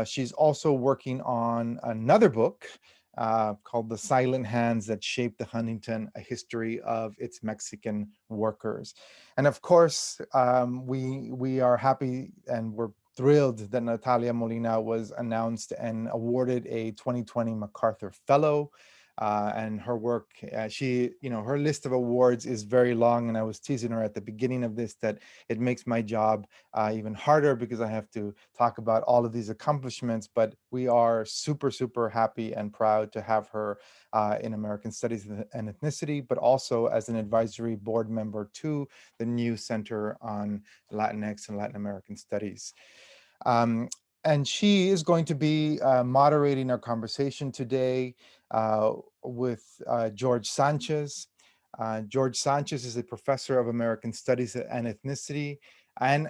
She's also working on another book called The Silent Hands That Shaped the Huntington, a history of its Mexican workers. And of course, we are happy and we're thrilled that Natalia Molina was announced and awarded a 2020 MacArthur Fellow. And her work, her list of awards is very long. And I was teasing her at the beginning of this that it makes my job even harder because I have to talk about all of these accomplishments. But we are super, super happy and proud to have her in American Studies and Ethnicity, but also as an advisory board member to the new Center on Latinx and Latin American Studies. And she is going to be moderating our conversation today with George Sánchez. George Sánchez is a professor of American Studies and Ethnicity and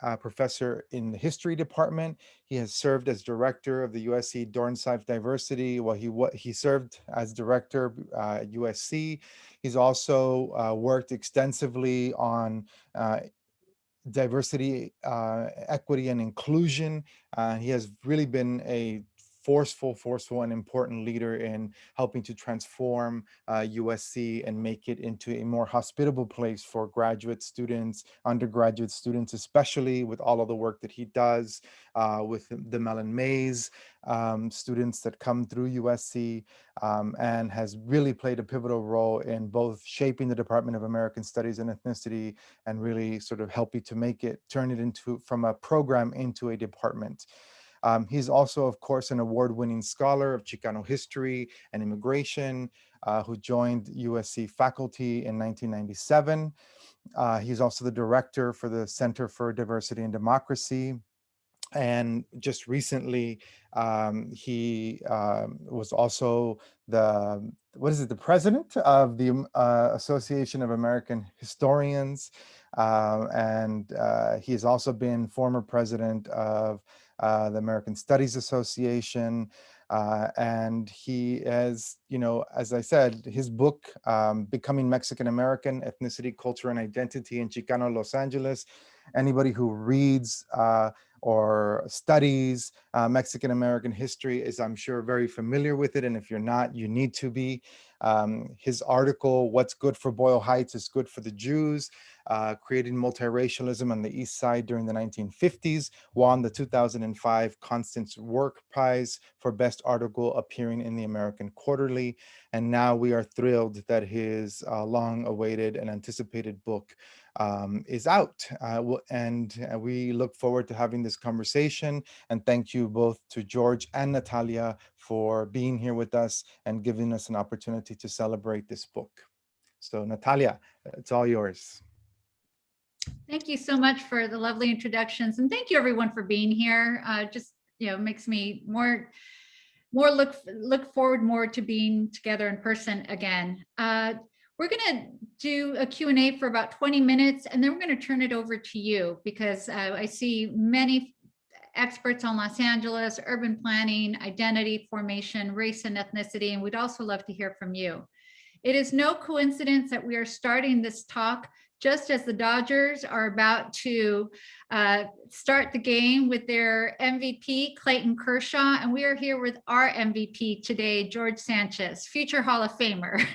a professor in the history department. He has served as director of the USC Dornsife Diversity. Well, he served as director at USC. He's also worked extensively on diversity, equity, and inclusion. He has really been a forceful and important leader in helping to transform USC and make it into a more hospitable place for graduate students, undergraduate students, especially with all of the work that he does with the Mellon Mays students that come through USC, and has really played a pivotal role in both shaping the Department of American Studies and Ethnicity and really sort of helping to turn it into from a program into a department. He's also, of course, an award-winning scholar of Chicano history and immigration, who joined USC faculty in 1997. He's also the director for the Center for Diversity and Democracy. And just recently, he was also the president of the Association of American Historians. And he's also been former president of the American Studies Association. And he has, as I said, his book, Becoming Mexican American, Ethnicity, Culture, and Identity in Chicano Los Angeles. Anybody who reads or studies Mexican American history is, I'm sure, very familiar with it. And if you're not, you need to be. His article, What's Good for Boyle Heights is Good for the Jews, creating multiracialism on the East Side during the 1950s, won the 2005 Constance Work Prize for Best Article appearing in the American Quarterly. And now we are thrilled that his long-awaited and anticipated book is out. And we look forward to having this conversation. And thank you both to George and Natalia for being here with us and giving us an opportunity to celebrate this book. So Natalia, it's all yours. Thank you so much for the lovely introductions, and thank you everyone for being here. Just makes me more look forward more to being together in person again. We're going to do a Q&A for about 20 minutes, and then we're going to turn it over to you because I see many experts on Los Angeles, urban planning, identity formation, race and ethnicity, and we'd also love to hear from you. It is no coincidence that we are starting this talk just as the Dodgers are about to start the game with their MVP, Clayton Kershaw, and we are here with our MVP today, George Sánchez, future Hall of Famer.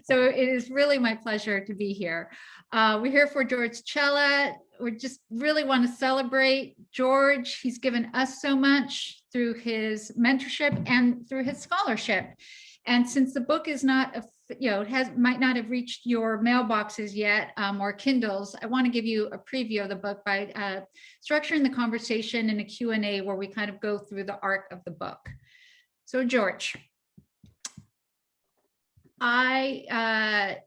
So it is really my pleasure to be here. We're here for George Chella. We just really want to celebrate George. He's given us so much through his mentorship and through his scholarship. And since the book is not, might not have reached your mailboxes yet or Kindles, I want to give you a preview of the book by structuring the conversation in a Q&A where we kind of go through the arc of the book. So George, I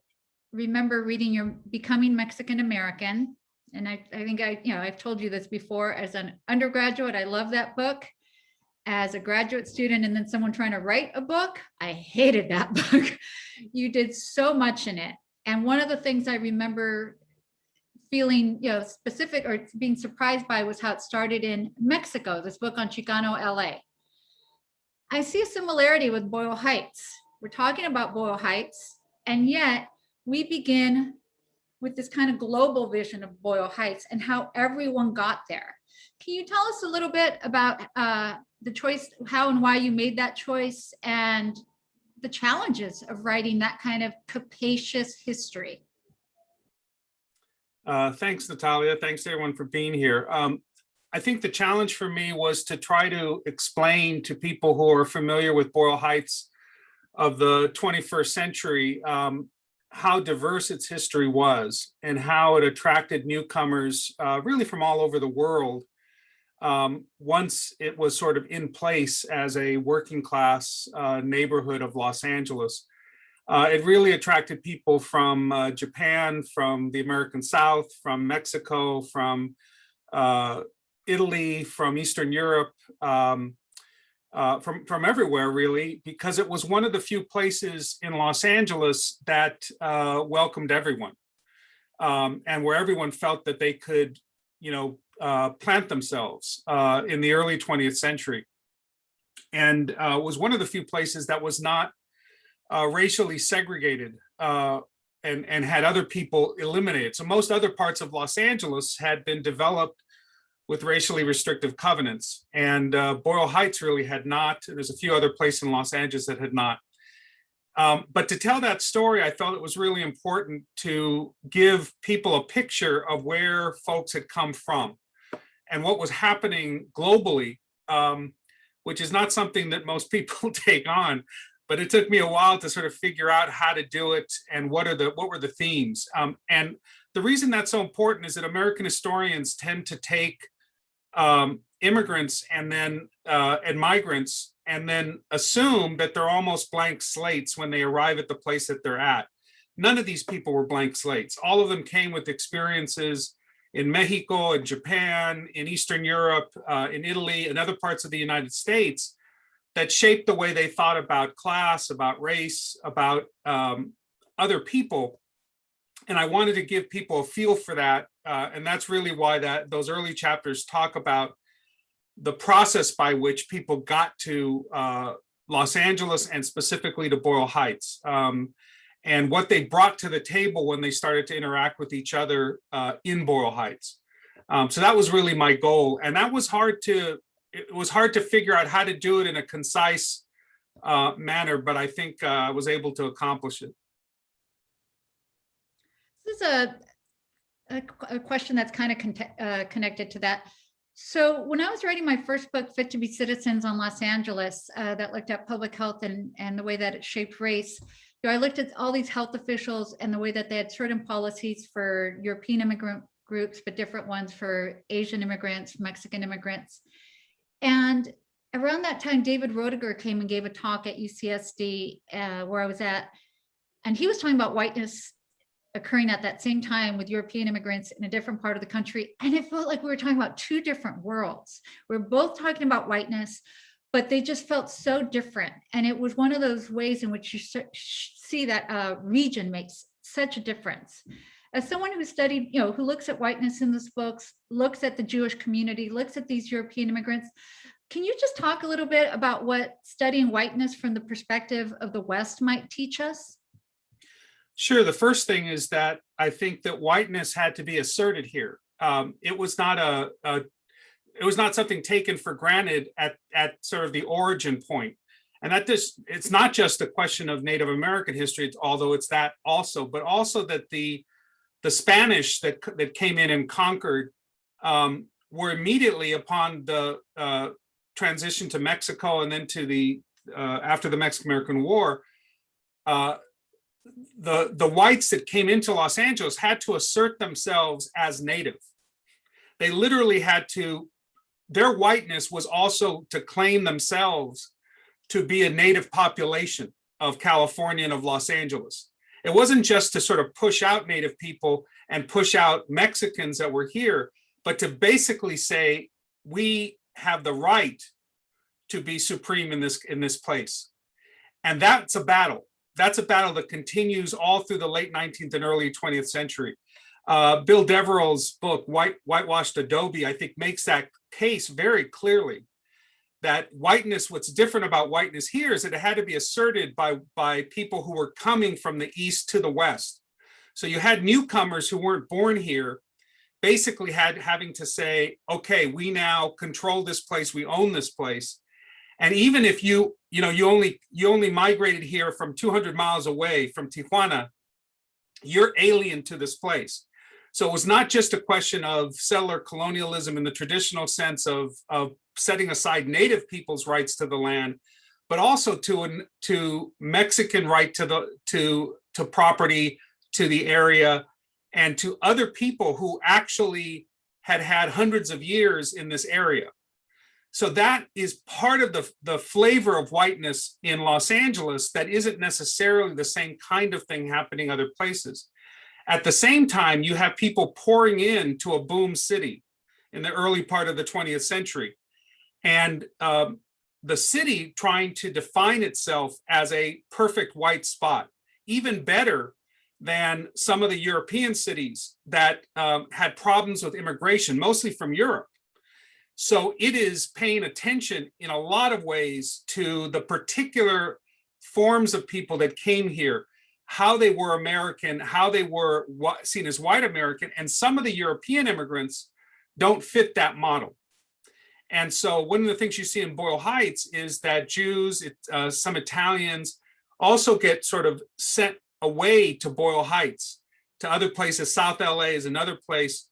remember reading your Becoming Mexican American. And I think I've told you this before. As an undergraduate, I love that book. As a graduate student and then someone trying to write a book, I hated that book. You did so much in it. And one of the things I remember feeling specific or being surprised by was how it started in Mexico, this book on Chicano LA. I see a similarity with Boyle Heights. We're talking about Boyle Heights, and yet we begin with this kind of global vision of Boyle Heights and how everyone got there. Can you tell us a little bit about the choice, how and why you made that choice, and the challenges of writing that kind of capacious history? Thanks, Natalia. Thanks everyone for being here. I think the challenge for me was to try to explain to people who are familiar with Boyle Heights of the 21st century how diverse its history was and how it attracted newcomers really from all over the world once it was sort of in place as a working class neighborhood of Los Angeles. It really attracted people from Japan, from the American South, from Mexico, from Italy, from Eastern Europe, from everywhere really, because it was one of the few places in Los Angeles that welcomed everyone, and where everyone felt that they could, plant themselves in the early 20th century, and was one of the few places that was not racially segregated and had other people eliminated. So most other parts of Los Angeles had been developed with racially restrictive covenants, and Boyle Heights really had not. There's a few other places in Los Angeles that had not. But to tell that story, I felt it was really important to give people a picture of where folks had come from and what was happening globally, which is not something that most people take on. But it took me a while to sort of figure out how to do it and what were the themes. And the reason that's so important is that American historians tend to take immigrants and then and migrants and then assume that they're almost blank slates when they arrive at the place that they're at. None of these people were blank slates. All of them came with experiences in Mexico, in Japan, in Eastern Europe, in Italy, and other parts of the United States that shaped the way they thought about class, about race, about other people. And I wanted to give people a feel for that. And that's really why those early chapters talk about the process by which people got to Los Angeles and specifically to Boyle Heights, and what they brought to the table when they started to interact with each other in Boyle Heights. So that was really my goal. And that was it was hard to figure out how to do it in a concise manner, but I think I was able to accomplish it. This is a question that's kind of connected to that. So when I was writing my first book, Fit to be Citizens on Los Angeles, that looked at public health and the way that it shaped race, I looked at all these health officials and the way that they had certain policies for European immigrant groups, but different ones for Asian immigrants, Mexican immigrants. And around that time, David Roediger came and gave a talk at UCSD where I was at, and he was talking about whiteness occurring at that same time with European immigrants in a different part of the country. And it felt like we were talking about two different worlds. We're both talking about whiteness, but they just felt so different. And it was one of those ways in which you see that region makes such a difference. As someone who studied, who looks at whiteness in this books, looks at the Jewish community, looks at these European immigrants, can you just talk a little bit about what studying whiteness from the perspective of the West might teach us? Sure. The first thing is that I think that whiteness had to be asserted here. It was not it was not something taken for granted at sort of the origin point. And it's not just a question of Native American history, although it's that also, but also that the Spanish that came in and conquered were immediately upon the transition to Mexico and then to after the Mexican-American War, the whites that came into Los Angeles had to assert themselves as native. They literally their whiteness was also to claim themselves to be a native population of California and of Los Angeles. It wasn't just to sort of push out native people and push out Mexicans that were here, but to basically say, we have the right to be supreme in this place. And that's a battle. That's a battle that continues all through the late 19th and early 20th century. Bill Deverell's book, Whitewashed Adobe, I think makes that case very clearly, that whiteness, what's different about whiteness here is that it had to be asserted by people who were coming from the East to the West. So you had newcomers who weren't born here basically having to say, okay, we now control this place, we own this place. And even if you only migrated here from 200 miles away from Tijuana, you're alien to this place. So it was not just a question of settler colonialism in the traditional sense of setting aside native people's rights to the land, but also to Mexican right to property, to the area, and to other people who actually had hundreds of years in this area. So that is part of the flavor of whiteness in Los Angeles that isn't necessarily the same kind of thing happening other places. At the same time, you have people pouring into a boom city in the early part of the 20th century. And the city trying to define itself as a perfect white spot, even better than some of the European cities that had problems with immigration, mostly from Europe. So it is paying attention in a lot of ways to the particular forms of people that came here, how they were American, how they were seen as white American, and some of the European immigrants don't fit that model. And so one of the things you see in Boyle Heights is that Jews, some Italians also get sort of sent away to Boyle Heights, to other places. South LA is another place.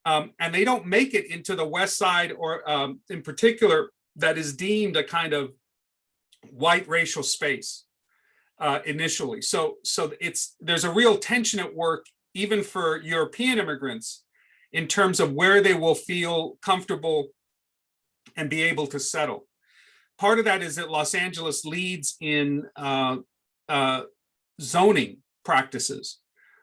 And they don't make it into the West Side, or in particular, that is deemed a kind of white racial space initially. So there's a real tension at work, even for European immigrants, in terms of where they will feel comfortable and be able to settle. Part of that is that Los Angeles leads in zoning practices.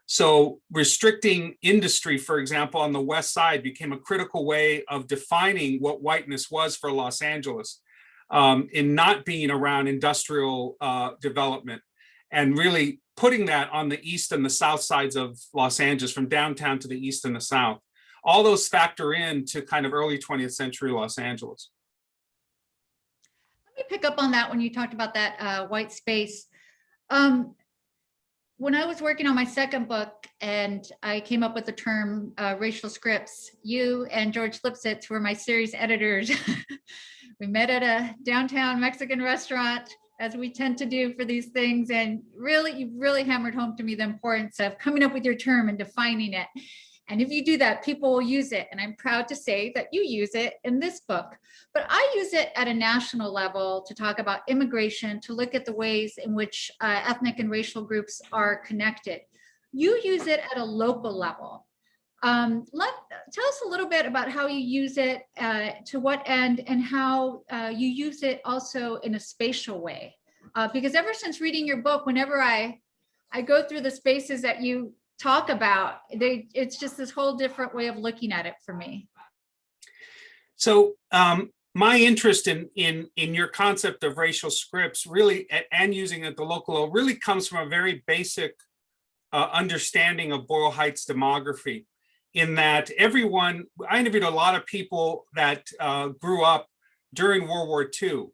So restricting industry, for example, on the West Side became a critical way of defining what whiteness was for Los Angeles, in not being around industrial development, and really putting that on the east and the south sides of Los Angeles, from downtown to the east and the south. All those factor into kind of early 20th century Los Angeles. Let me pick up on that when you talked about that white space. When I was working on my second book and I came up with the term racial scripts, you and George Lipsitz were my series editors. We met at a downtown Mexican restaurant, as we tend to do for these things. And you really hammered home to me the importance of coming up with your term and defining it. And if you do that, people will use it. And I'm proud to say that you use it in this book. But I use it at a national level to talk about immigration, to look at the ways in which ethnic and racial groups are connected. You use it at a local level. Tell us a little bit about how you use it, to what end, and how you use it also in a spatial way. Because ever since reading your book, whenever I go through the spaces that you talk about, it's just this whole different way of looking at it for me. So my interest in your concept of racial scripts really, and using it at the local level, really comes from a very basic understanding of Boyle Heights demography, in that I interviewed a lot of people that grew up during World War II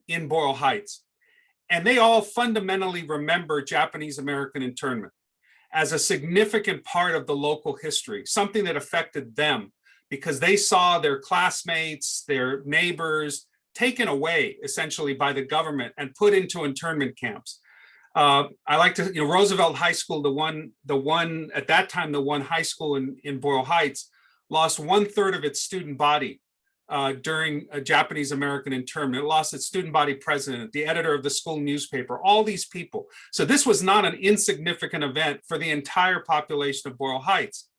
in Boyle Heights, and they all fundamentally remember Japanese American internment as a significant part of the local history, something that affected them because they saw their classmates, their neighbors taken away essentially by the government and put into internment camps. I like to, Roosevelt High School, the one at that time, the one high school in Boyle Heights, lost 1/3 of its student body during a Japanese American internment. It lost its student body president, the editor of the school newspaper, all these people. So this was not an insignificant event for the entire population of Boyle Heights.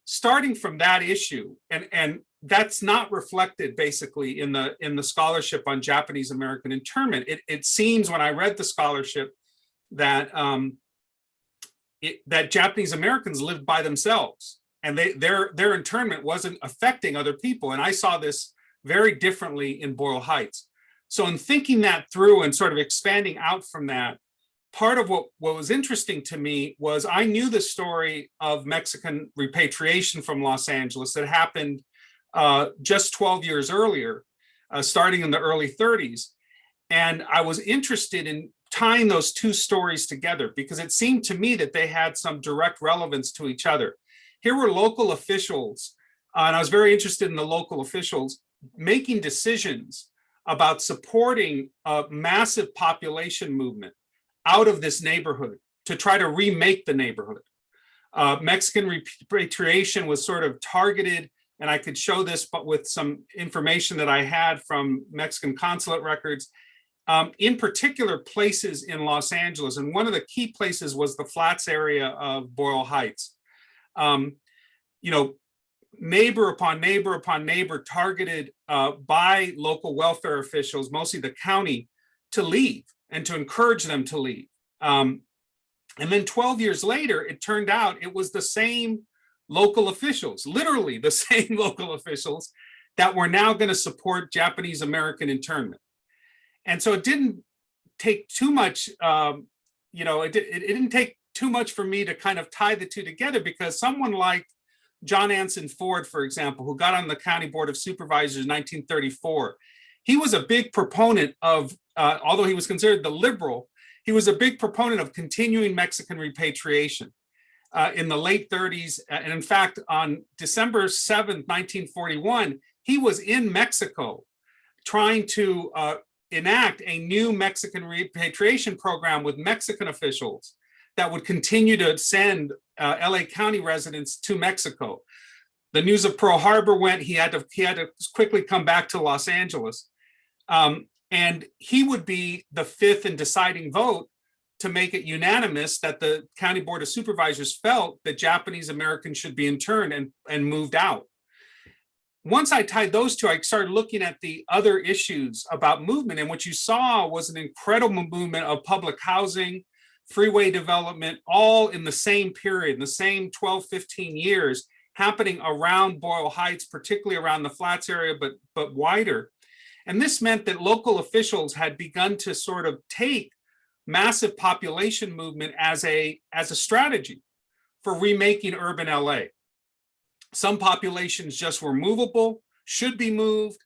Starting from that issue, and that's not reflected basically in the scholarship on Japanese American internment. It seems when I read the scholarship that that Japanese Americans lived by themselves, and their internment wasn't affecting other people. And I saw this very differently in Boyle Heights. So in thinking that through and sort of expanding out from that, part of what was interesting to me was I knew the story of Mexican repatriation from Los Angeles that happened just 12 years earlier, starting in the early 30s. And I was interested in tying those two stories together because it seemed to me that they had some direct relevance to each other. here were local officials, and I was very interested in the local officials making decisions about supporting a massive population movement out of this neighborhood to try to remake the neighborhood. Mexican repatriation was sort of targeted, and I could show this, but with some information that I had from Mexican consulate records, in particular places in Los Angeles. And one of the key places was the Flats area of Boyle Heights. Neighbor upon neighbor upon neighbor targeted by local welfare officials, mostly the county, to leave and to encourage them to leave. And then 12 years later, it turned out it was the same local officials, literally the same local officials, that were now going to support Japanese American internment. And so it didn't take too much, it didn't take too much for me to kind of tie the two together, because someone like John Anson Ford, for example, who got on the County Board of Supervisors in 1934, he was a big proponent of, although he was considered the liberal, he was a big proponent of continuing Mexican repatriation in the late 30s. And in fact, on December 7th, 1941, he was in Mexico trying to enact a new Mexican repatriation program with Mexican officials that would continue to send LA County residents to Mexico. The news of Pearl Harbor went, he had to quickly come back to Los Angeles. And he would be the fifth and deciding vote to make it unanimous that the County Board of Supervisors felt that Japanese Americans should be interned and moved out. Once I tied those two, I started looking at the other issues about movement, and what you saw was an incredible movement of public housing, freeway development, all in the same period, in the same 12, 15 years, happening around Boyle Heights, particularly around the Flats area, but wider. And this meant that local officials had begun to sort of take massive population movement as a strategy for remaking urban LA. Some populations just were movable, should be moved,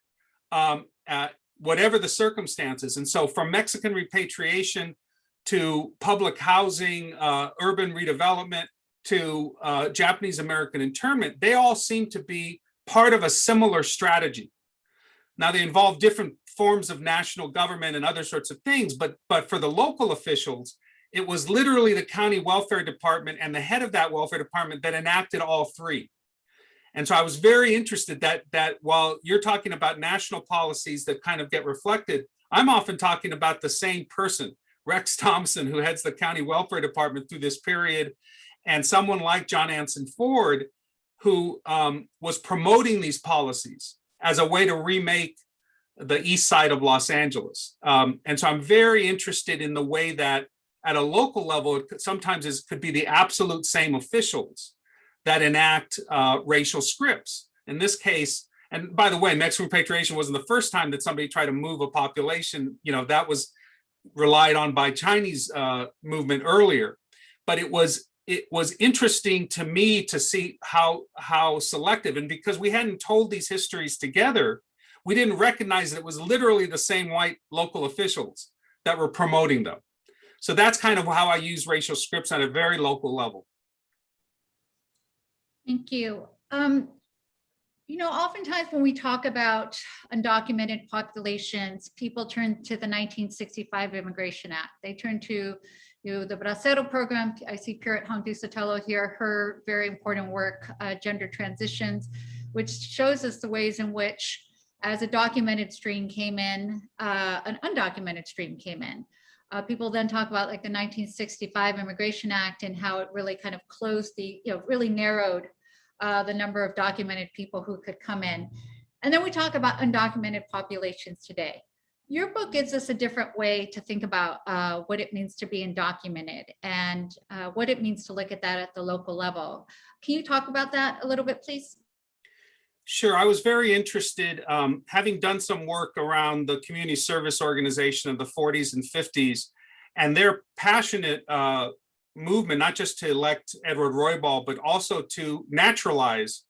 whatever the circumstances. And so from Mexican repatriation to public housing, urban redevelopment, to Japanese American internment, they all seem to be part of a similar strategy. Now, they involve different forms of national government and other sorts of things, but for the local officials, it was literally the county welfare department and the head of that welfare department that enacted all three. And so I was very interested that while you're talking about national policies that kind of get reflected, I'm often talking about the same person, Rex Thompson, who heads the county welfare department through this period, and someone like John Anson Ford, who was promoting these policies as a way to remake the east side of Los Angeles. And so I'm very interested in the way that at a local level, it sometimes could be the absolute same officials that enact racial scripts. In this case, and by the way, Mexican repatriation wasn't the first time that somebody tried to move a population, that was relied on by Chinese movement earlier. But it was interesting to me to see how selective, and because we hadn't told these histories together, we didn't recognize that it was literally the same white local officials that were promoting them. So that's kind of how I use racial scripts at a very local level. Thank you. Oftentimes when we talk about undocumented populations, people turn to the 1965 Immigration Act. They turn to the Bracero program. I see Pirat Hongdu-Sotelo here, her very important work, Gender Transitions, which shows us the ways in which, as a documented stream came in, an undocumented stream came in. People then talk about like the 1965 Immigration Act and how it really kind of closed really narrowed the number of documented people who could come in. And then we talk about undocumented populations today. Your book gives us a different way to think about what it means to be undocumented and what it means to look at that at the local level. Can you talk about that a little bit, please? Sure. I was very interested, having done some work around the community service organization of the 40s and 50s, and their passionate movement, not just to elect Edward Roybal, but also to naturalize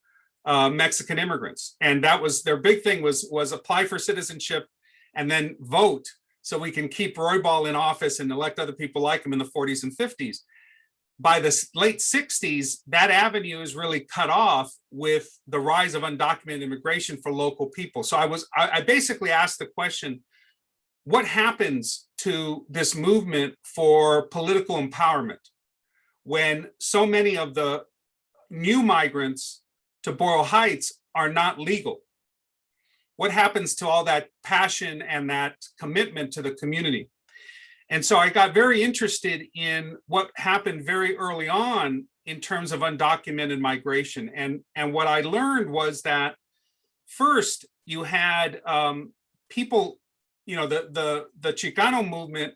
Mexican immigrants. And that was their big thing, was apply for citizenship and then vote so we can keep Roybal in office and elect other people like him in the 40s and 50s. by the late 60s, that avenue is really cut off with the rise of undocumented immigration for local people. So I basically asked the question, what happens to this movement for political empowerment when so many of the new migrants to Boyle Heights are not legal? What happens to all that passion and that commitment to the community? And so I got very interested in what happened very early on in terms of undocumented migration. And what I learned was that first you had people, you know, the Chicano movement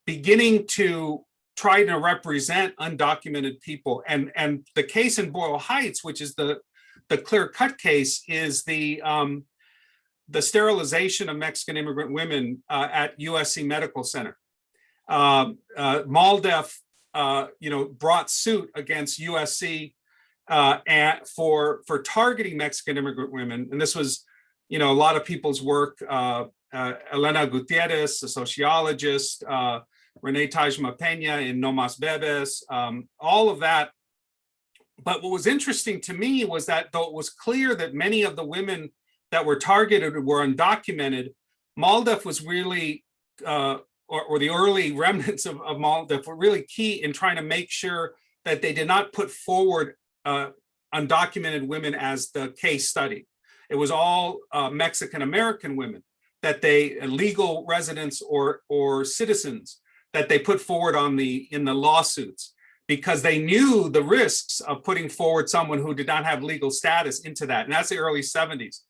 beginning to try to represent undocumented people. And the case in Boyle Heights, which is the clear-cut case, is the sterilization of Mexican immigrant women at USC Medical Center. MALDEF, brought suit against USC for targeting Mexican immigrant women, and this was, a lot of people's work. Elena Gutierrez, a sociologist, Renee Tajma Peña in No Mas Bebes, all of that. But what was interesting to me was that though it was clear that many of the women that were targeted were undocumented, MALDEF was really or the early remnants of MALDEF were really key in trying to make sure that they did not put forward undocumented women as the case study. It was all Mexican-American women that they, legal residents or citizens, that they put forward in the lawsuits, because they knew the risks of putting forward someone who did not have legal status into that. And that's the early 70s.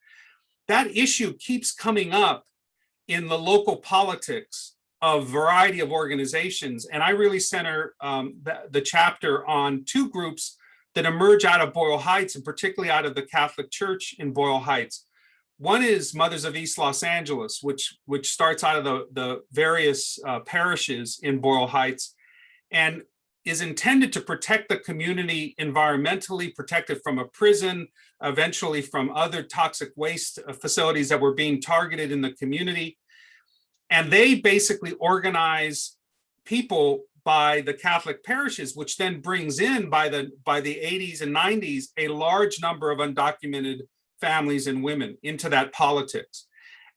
That issue keeps coming up in the local politics of a variety of organizations. And I really center the chapter on two groups that emerge out of Boyle Heights, and particularly out of the Catholic Church in Boyle Heights. One is Mothers of East Los Angeles, which starts out of the various parishes in Boyle Heights, and is intended to protect the community environmentally, protect it from a prison, eventually from other toxic waste facilities that were being targeted in the community. And they basically organize people by the Catholic parishes, which then brings in by the 80s and 90s a large number of undocumented families and women into that politics.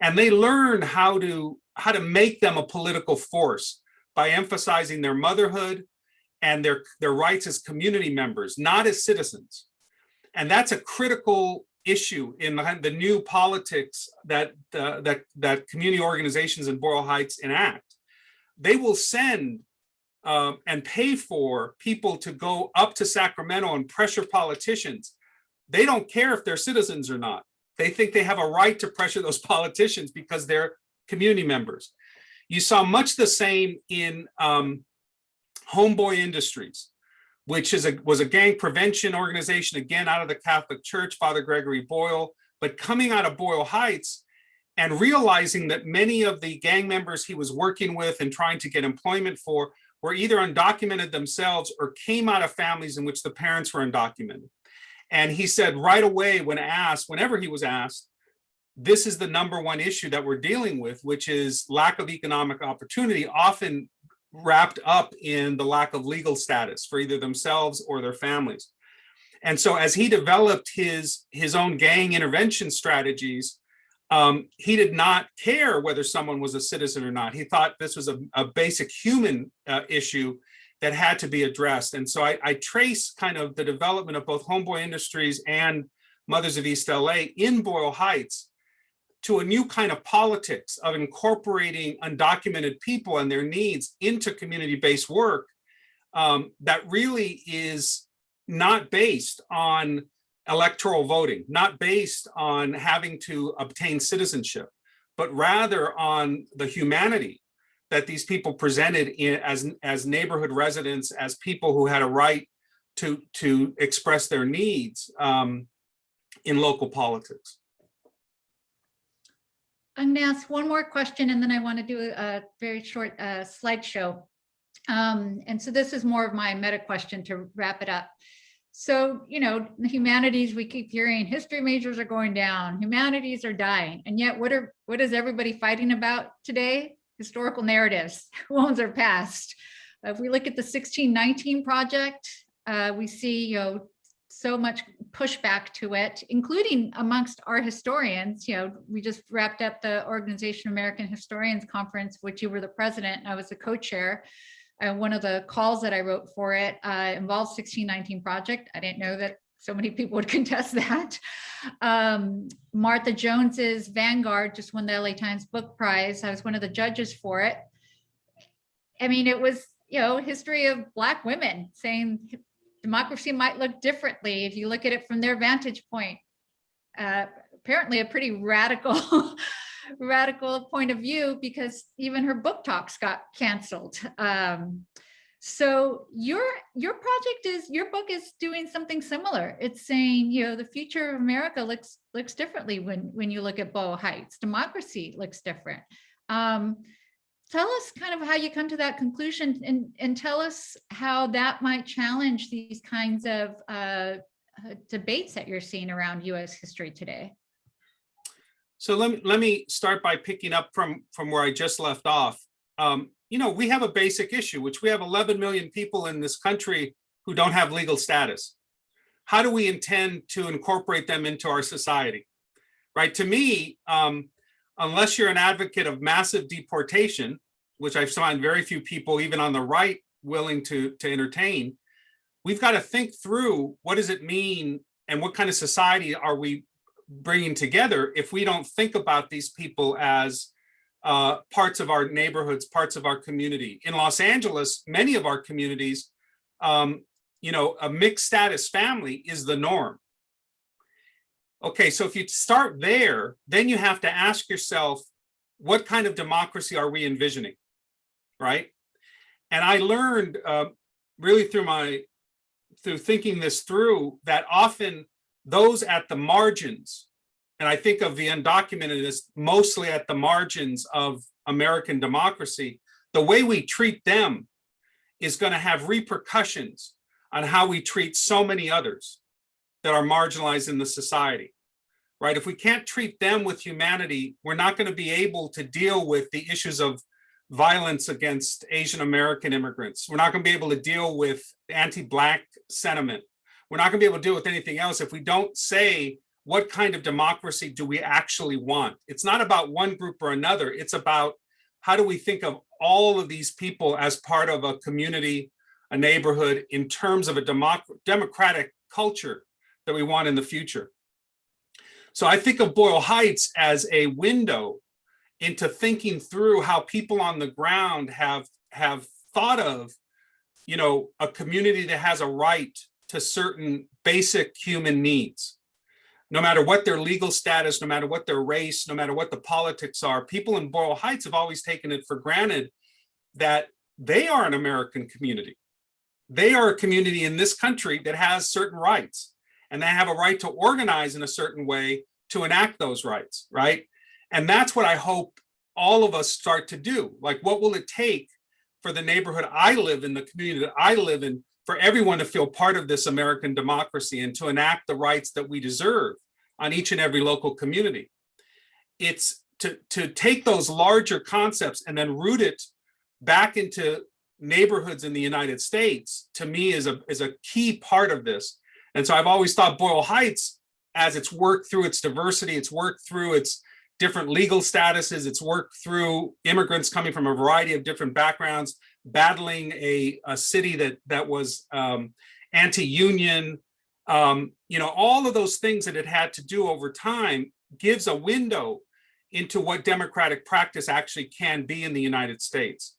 And they learn how to make them a political force by emphasizing their motherhood and their rights as community members, not as citizens. And that's a critical issue in the new politics that community organizations in Boyle Heights enact. They will send and pay for people to go up to Sacramento and pressure politicians. They don't care if they're citizens or not. They think they have a right to pressure those politicians because they're community members. You saw much the same in Homeboy Industries, which was a gang prevention organization, again, out of the Catholic Church, Father Gregory Boyle, but coming out of Boyle Heights and realizing that many of the gang members he was working with and trying to get employment for were either undocumented themselves or came out of families in which the parents were undocumented. And he said right away, whenever he was asked, this is the number one issue that we're dealing with, which is lack of economic opportunity, often wrapped up in the lack of legal status for either themselves or their families. And so as he developed his own gang intervention strategies, he did not care whether someone was a citizen or not. He thought this was a basic human issue that had to be addressed. And so I trace kind of the development of both Homeboy Industries and Mothers of East LA in Boyle Heights to a new kind of politics of incorporating undocumented people and their needs into community-based work that really is not based on electoral voting, not based on having to obtain citizenship, but rather on the humanity that these people presented as neighborhood residents, as people who had a right to express their needs in local politics. I'm going to ask one more question, and then I want to do a very short slideshow. And so this is more of my meta question to wrap it up. So, the humanities, we keep hearing history majors are going down, humanities are dying. And yet what is everybody fighting about today? Historical narratives. Who owns our past? If we look at the 1619 project, we see, so much pushback to it, including amongst our historians. We just wrapped up the Organization of American Historians Conference, which you were the president, and I was the co-chair. And one of the calls that I wrote for it involves 1619 project. I didn't know that so many people would contest that. Martha Jones's Vanguard just won the LA Times Book Prize. I was one of the judges for it. I mean, it was, history of Black women saying democracy might look differently if you look at it from their vantage point. Apparently a pretty radical point of view, because even her book talks got canceled. So your book is doing something similar. It's saying, the future of America looks differently when you look at Boyle Heights. Democracy looks different. Tell us kind of how you come to that conclusion, and tell us how that might challenge these kinds of debates that you're seeing around US history today. So let me start by picking up from where I just left off. We have a basic issue, which we have 11 million people in this country who don't have legal status. How do we intend to incorporate them into our society? Right? To me, unless you're an advocate of massive deportation, which I've found very few people, even on the right, willing to entertain, we've got to think through, what does it mean and what kind of society are we bringing together if we don't think about these people as parts of our neighborhoods, parts of our community. In Los Angeles, many of our communities, a mixed status family is the norm. Okay, so if you start there, then you have to ask yourself, what kind of democracy are we envisioning, right? And I learned really through thinking this through, that often those at the margins, and I think of the undocumented as mostly at the margins of American democracy, the way we treat them is going to have repercussions on how we treat so many others that are marginalized in the society, right? If we can't treat them with humanity, we're not going to be able to deal with the issues of violence against Asian American immigrants. We're not going to be able to deal with anti-Black sentiment. We're not going to be able to deal with anything else if we don't say, what kind of democracy do we actually want? It's not about one group or another. It's about, how do we think of all of these people as part of a community, a neighborhood, in terms of a democratic culture that we want in the future. So I think of Boyle Heights as a window into thinking through how people on the ground have thought of, a community that has a right to certain basic human needs. No matter what their legal status, no matter what their race, no matter what the politics are, people in Boyle Heights have always taken it for granted that they are an American community. They are a community in this country that has certain rights, and they have a right to organize in a certain way to enact those rights, right? And that's what I hope all of us start to do. Like, what will it take for the neighborhood I live in, the community that I live in, for everyone to feel part of this American democracy and to enact the rights that we deserve on each and every local community? It's to take those larger concepts and then root it back into neighborhoods in the United States, to me, is a key part of this. And so I've always thought Boyle Heights, as it's worked through its diversity, it's worked through its different legal statuses, it's worked through immigrants coming from a variety of different backgrounds, battling a city that was anti-union, all of those things that it had to do over time, gives a window into what democratic practice actually can be in the United States.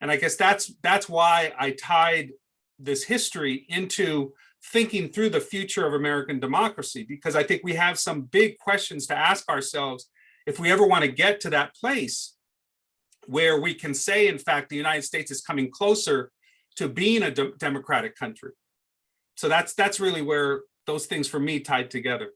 And I guess that's why I tied this history into thinking through the future of American democracy, because I think we have some big questions to ask ourselves if we ever want to get to that place where we can say, in fact, the United States is coming closer to being a democratic country. So that's really where those things for me tied together.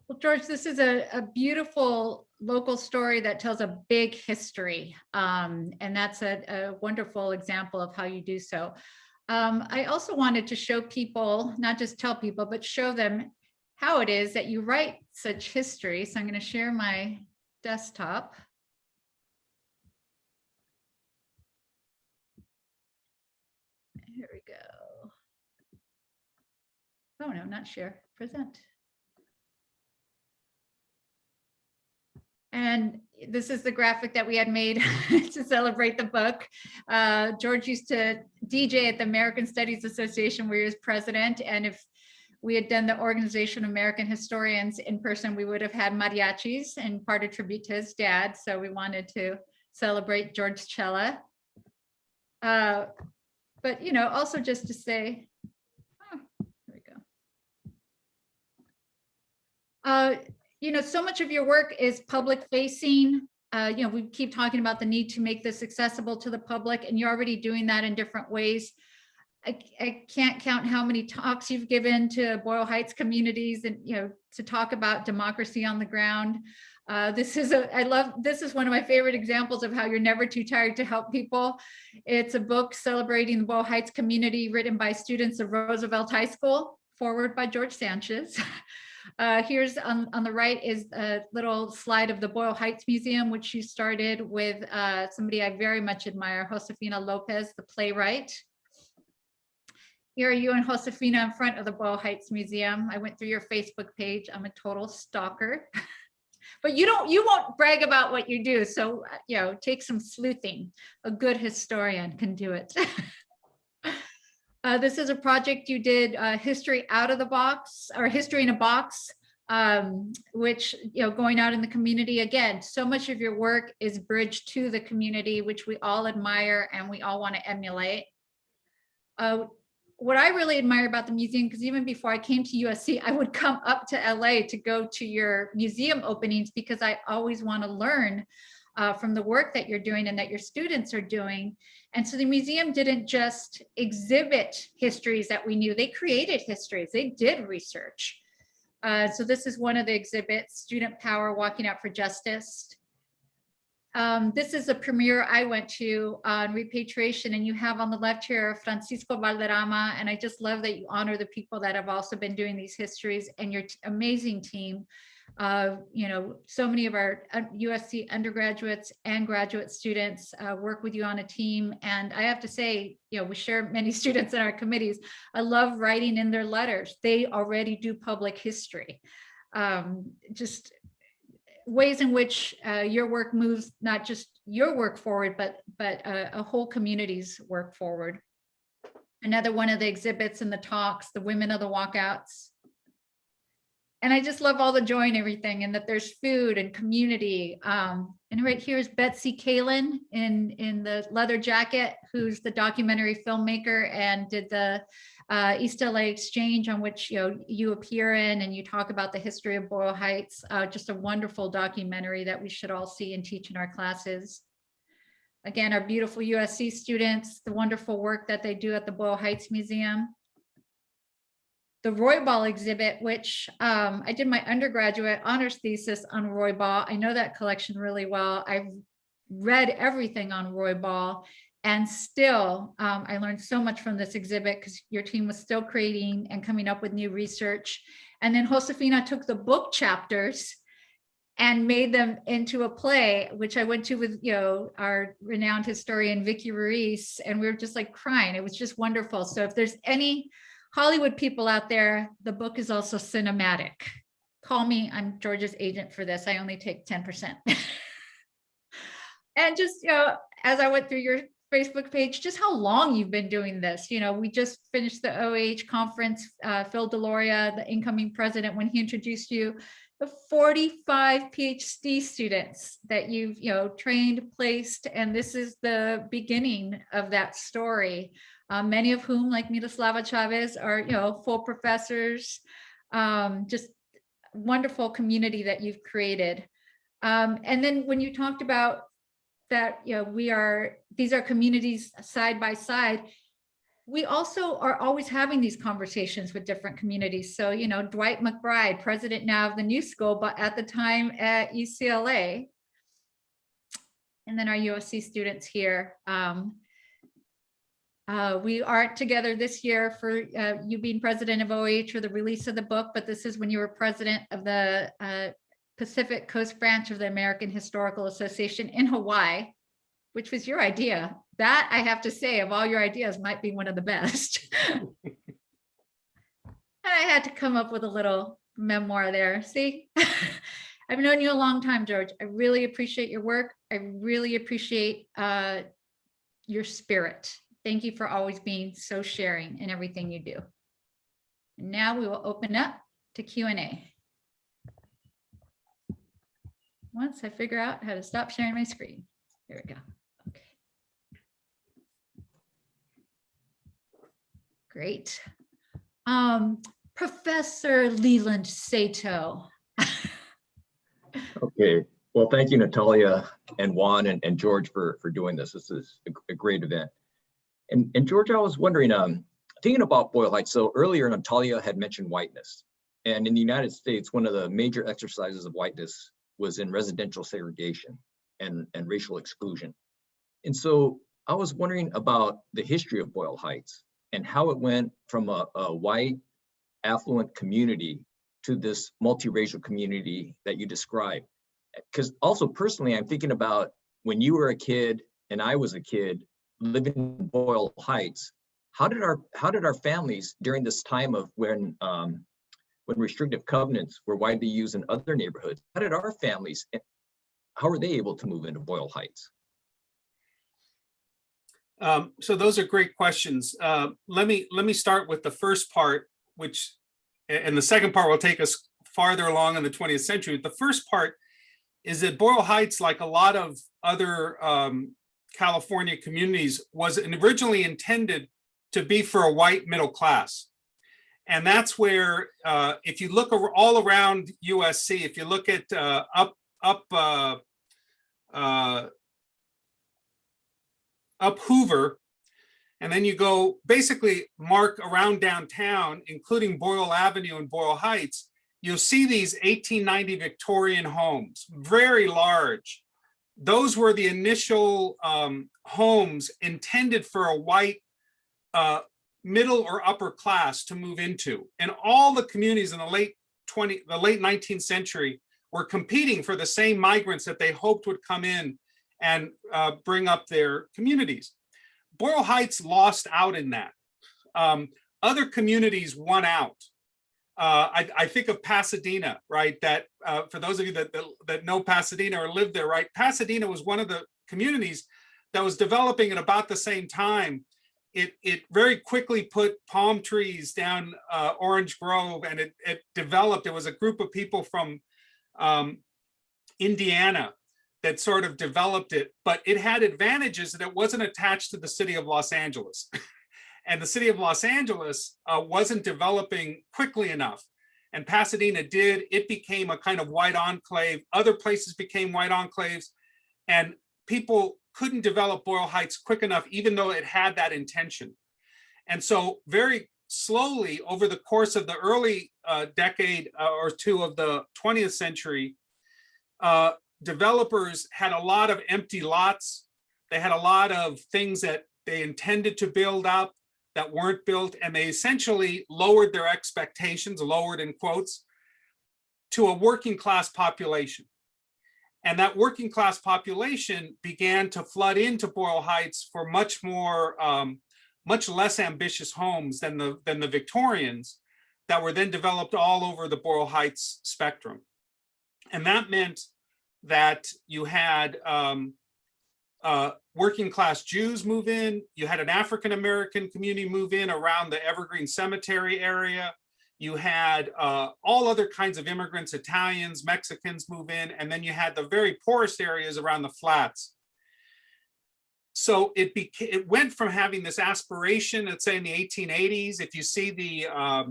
Well, George, this is a beautiful local story that tells a big history. And that's a wonderful example of how you do so. I also wanted to show people, not just tell people, but show them how it is that you write such history. So I'm going to share my desktop. Oh no, not share, present. And this is the graphic that we had made to celebrate the book. George used to DJ at the American Studies Association where he was president. And if we had done the Organization of American Historians in person, we would have had mariachis and part of tribute to his dad. So we wanted to celebrate George Cella. But, you know, also just to say, there we go. You know, so much of your work is public facing. You know, we keep talking about the need to make this accessible to the public, and you're already doing that in different ways. I can't count how many talks you've given to Boyle Heights communities and, you know, to talk about democracy on the ground. This is one of my favorite examples of how you're never too tired to help people. It's a book celebrating the Boyle Heights community written by students of Roosevelt High School, forward by George Sánchez. Here's on the right is a little slide of the Boyle Heights Museum, which you started with somebody I very much admire, Josefina Lopez, the playwright. Here are you and Josefina in front of the Boyle Heights Museum. I went through your Facebook page. I'm a total stalker. But you won't brag about what you do. So, you know, take some sleuthing. A good historian can do it. This is a project you did, History Out of the Box, or History in a Box, which, you know, going out in the community. Again, so much of your work is bridged to the community, which we all admire and we all want to emulate. What I really admire about the museum, because even before I came to USC, I would come up to LA to go to your museum openings because I always want to learn from the work that you're doing and that your students are doing. And so the museum didn't just exhibit histories that we knew, they created histories, they did research. So this is one of the exhibits, Student Power Walking Out for Justice. This is a premiere I went to on repatriation, and you have on the left here Francisco Valderrama, and I just love that you honor the people that have also been doing these histories and your amazing team. You know, so many of our USC undergraduates and graduate students work with you on a team, and I have to say, you know, we share many students in our committees. I love writing in their letters. They already do public history. Just ways in which your work moves not just your work forward, but a whole community's work forward. Another one of the exhibits and the talks, the Women of the Walkouts. And I just love all the joy and everything, and that there's food and community. And right here is Betsy Kalin in the leather jacket, who's the documentary filmmaker and did the East LA Exchange, on which you appear in, and you talk about the history of Boyle Heights. Just a wonderful documentary that we should all see and teach in our classes. Again, our beautiful USC students, the wonderful work that they do at the Boyle Heights Museum. The Roybal exhibit, which I did my undergraduate honors thesis on Roybal. I know that collection really well. I've read everything on Roybal, and still I learned so much from this exhibit because your team was still creating and coming up with new research. And then Josefina took the book chapters and made them into a play, which I went to with our renowned historian Vicky Ruiz, and we were just like crying. It was just wonderful. So if there's any Hollywood people out there, the book is also cinematic. Call me, I'm George's agent for this. I only take 10%. And just, as I went through your Facebook page, just how long you've been doing this. We just finished the OAH conference, Phil Deloria, the incoming president, when he introduced you, the 45 PhD students that you've, trained, placed, and this is the beginning of that story. Many of whom, like Miroslava Chavez, are full professors. Just wonderful community that you've created. And then when you talked about that, these are communities side by side. We also are always having these conversations with different communities. So Dwight McBride, president now of the new school, but at the time at UCLA, and then our USC students here. We aren't together this year for you being president of OAH or the release of the book, but this is when you were president of the Pacific Coast branch of the American Historical Association in Hawaii, which was your idea. That, I have to say, of all your ideas, might be one of the best. I had to come up with a little memoir there. See, I've known you a long time, George. I really appreciate your work. I really appreciate your spirit. Thank you for always being so sharing in everything you do. And now we will open up to Q&A. Once I figure out how to stop sharing my screen. Here we go. Okay. Great. Professor Leland Sato. Okay. Well, thank you, Natalia and Juan and George for doing this. This is a great event. And George, I was wondering, thinking about Boyle Heights. So earlier, Natalia had mentioned whiteness. And in the United States, one of the major exercises of whiteness was in residential segregation and racial exclusion. And so I was wondering about the history of Boyle Heights and how it went from a white, affluent community to this multiracial community that you described. Because also personally, I'm thinking about when you were a kid and I was a kid living in Boyle Heights, how did our families during this time of when restrictive covenants were widely used in other neighborhoods, how were they able to move into Boyle Heights? So those are great questions. Let me start with the first part, which, and the second part will take us farther along in the 20th century. The first part is that Boyle Heights, like a lot of other California communities, was originally intended to be for a white middle class. And that's where, if you look all around USC, if you look at up Hoover, and then you go basically mark around downtown, including Boyle Avenue and Boyle Heights, you'll see these 1890 Victorian homes, very large. Those were the initial homes intended for a white middle or upper class to move into. And all the communities in the late 19th century were competing for the same migrants that they hoped would come in and bring up their communities. Boyle Heights lost out in that. Other communities won out. I think of Pasadena, right? That for those of you that know Pasadena or live there, right? Pasadena was one of the communities that was developing at about the same time. It very quickly put palm trees down Orange Grove, and it developed. It was a group of people from Indiana that sort of developed it, but it had advantages that it wasn't attached to the city of Los Angeles. And the city of Los Angeles wasn't developing quickly enough. And Pasadena did. It became a kind of white enclave. Other places became white enclaves, and people couldn't develop Boyle Heights quick enough, even though it had that intention. And so very slowly over the course of the early decade or two of the 20th century, developers had a lot of empty lots. They had a lot of things that they intended to build up that weren't built, and they essentially lowered their expectations, lowered in quotes, to a working class population. And that working class population began to flood into Boyle Heights for much less ambitious homes than the Victorians that were then developed all over the Boyle Heights spectrum. And that meant that you had working class Jews move in, you had an African-American community move in around the Evergreen Cemetery area, you had all other kinds of immigrants, Italians, Mexicans move in, and then you had the very poorest areas around the flats. So it went from having this aspiration, let's say in the 1880s, if you see the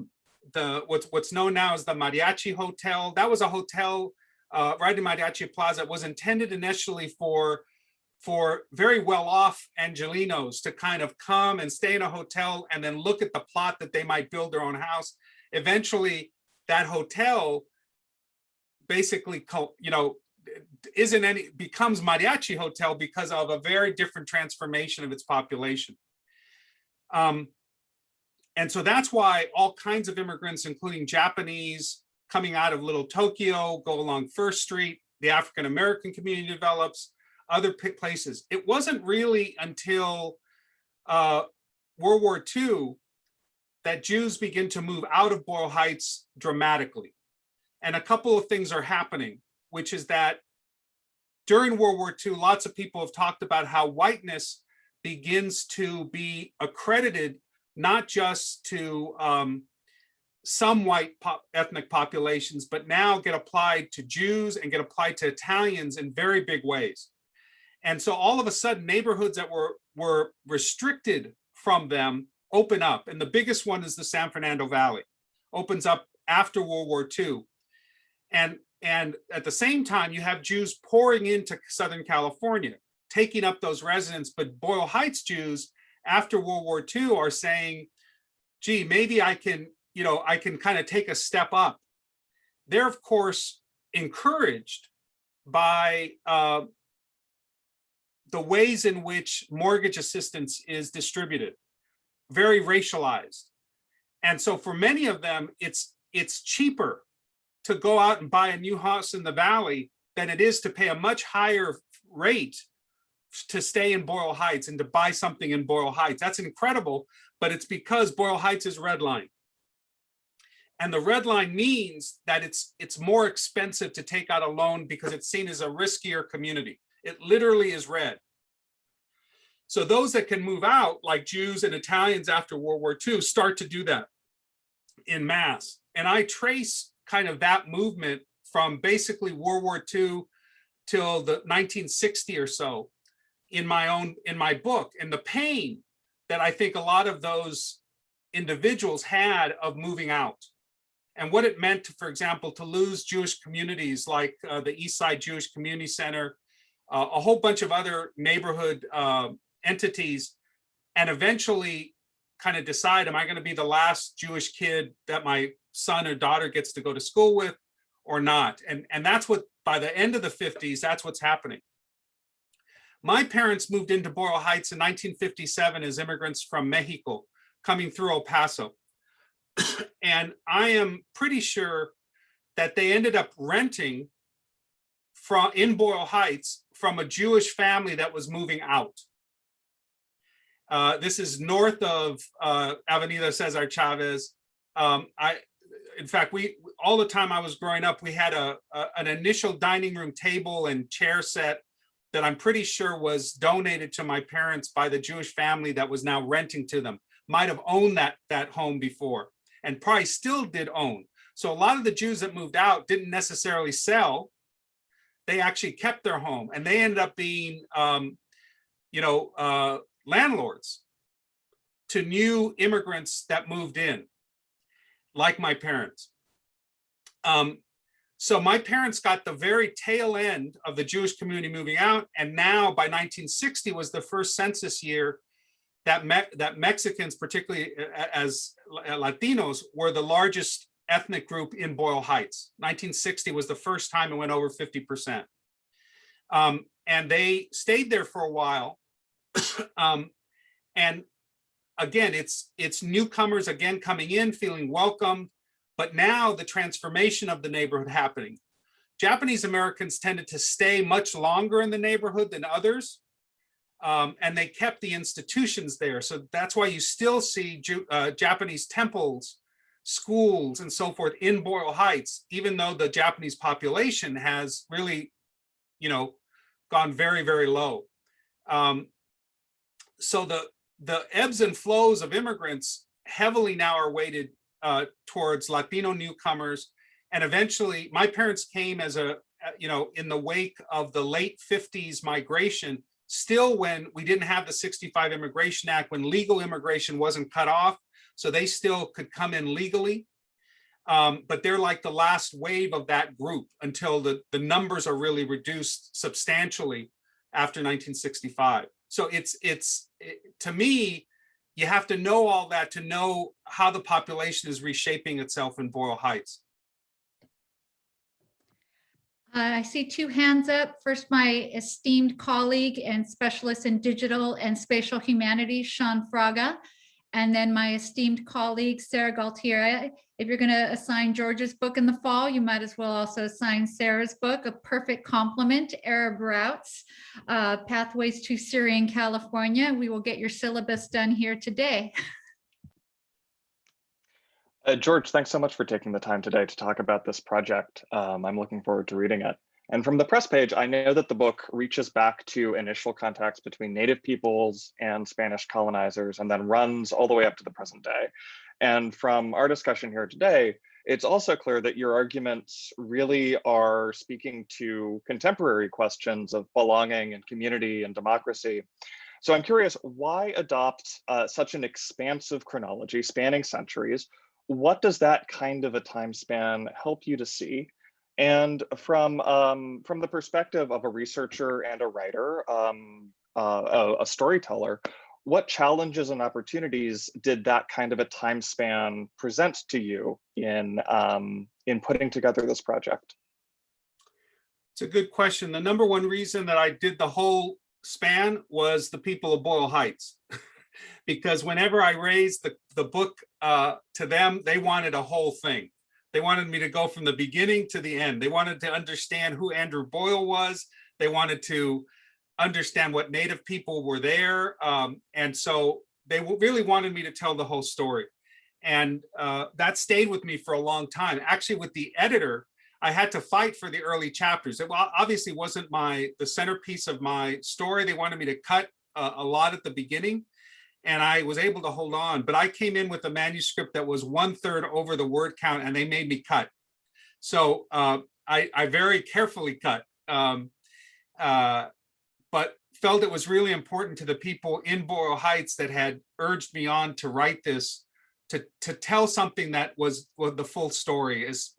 what's known now as the Mariachi Hotel, that was a hotel right in Mariachi Plaza. It was intended initially for very well-off Angelenos to kind of come and stay in a hotel and then look at the plot that they might build their own house. Eventually, that hotel basically, becomes Mariachi Hotel because of a very different transformation of its population. And so that's why all kinds of immigrants, including Japanese, coming out of Little Tokyo, go along First Street, the African-American community develops, other places. It wasn't really until World War II that Jews begin to move out of Boyle Heights dramatically. And a couple of things are happening, which is that during World War II, lots of people have talked about how whiteness begins to be accredited not just to some white ethnic populations, but now get applied to Jews and get applied to Italians in very big ways. And so all of a sudden, neighborhoods that were restricted from them open up. And the biggest one is the San Fernando Valley, opens up after World War II. And at the same time, you have Jews pouring into Southern California, taking up those residents. But Boyle Heights Jews after World War II are saying, gee, maybe I can kind of take a step up. They're, of course, encouraged by the ways in which mortgage assistance is distributed, very racialized. And so for many of them, it's cheaper to go out and buy a new house in the Valley than it is to pay a much higher rate to stay in Boyle Heights and to buy something in Boyle Heights. That's incredible, but it's because Boyle Heights is red line. And the red line means that it's more expensive to take out a loan because it's seen as a riskier community. It literally is red. So those that can move out, like Jews and Italians after World War II, start to do that in mass. And I trace kind of that movement from basically World War II till the 1960 or so in my book, and the pain that I think a lot of those individuals had of moving out. And what it meant, for example, to lose Jewish communities like the East Side Jewish Community Center, a whole bunch of other neighborhood entities, and eventually kind of decide, am I going to be the last Jewish kid that my son or daughter gets to go to school with or not? And that's what, by the end of the 50s, that's what's happening. My parents moved into Boyle Heights in 1957 as immigrants from Mexico, coming through El Paso. And I am pretty sure that they ended up renting in Boyle Heights from a Jewish family that was moving out. This is north of Avenida Cesar Chavez. In fact, all the time I was growing up, we had an initial dining room table and chair set that I'm pretty sure was donated to my parents by the Jewish family that was now renting to them. Might have owned that home before, and probably still did own. So a lot of the Jews that moved out didn't necessarily sell. They actually kept their home, and they ended up being, landlords to new immigrants that moved in, like my parents. So my parents got the very tail end of the Jewish community moving out, and now by 1960 was the first census year that Mexicans, particularly as Latinos, were the largest ethnic group in Boyle Heights. 1960 was the first time it went over 50%. And they stayed there for a while. And again, it's newcomers again coming in, feeling welcomed, but now the transformation of the neighborhood happening. Japanese Americans tended to stay much longer in the neighborhood than others. And they kept the institutions there. So that's why you still see Japanese temples, schools, and so forth in Boyle Heights, even though the Japanese population has really, gone very, very low. So the ebbs and flows of immigrants heavily now are weighted towards Latino newcomers. And eventually, my parents came as in the wake of the late 50s migration, still when we didn't have the 65 Immigration Act, when legal immigration wasn't cut off, so they still could come in legally. But they're like the last wave of that group until the numbers are really reduced substantially after 1965. So to me, you have to know all that to know how the population is reshaping itself in Boyle Heights. I see two hands up. First, my esteemed colleague and specialist in digital and spatial humanities, Sean Fraga, and then my esteemed colleague, Sarah Galtieri. If you're going to assign George's book in the fall, you might as well also assign Sarah's book, a perfect complement, Arab Routes, Pathways to Syrian California. We will get your syllabus done here today. George, thanks so much for taking the time today to talk about this project. I'm looking forward to reading it. And from the press page, I know that the book reaches back to initial contacts between Native peoples and Spanish colonizers and then runs all the way up to the present day. And from our discussion here today, it's also clear that your arguments really are speaking to contemporary questions of belonging and community and democracy. So I'm curious, why adopt such an expansive chronology spanning centuries? What does that kind of a time span help you to see? And from the perspective of a researcher and a writer, a storyteller, what challenges and opportunities did that kind of a time span present to you in putting together this project? It's a good question. The number one reason that I did the whole span was the people of Boyle Heights. Because whenever I raised the book to them, they wanted a whole thing. They wanted me to go from the beginning to the end. They wanted to understand who Andrew Boyle was. They wanted to understand what Native people were there. And so they really wanted me to tell the whole story. And that stayed with me for a long time. Actually, with the editor, I had to fight for the early chapters. It obviously wasn't the centerpiece of my story. They wanted me to cut a lot at the beginning, and I was able to hold on. But I came in with a manuscript that was 1/3 over the word count, and they made me cut. So I very carefully cut, but felt it was really important to the people in Boyle Heights that had urged me on to write this, to tell something that was the full story as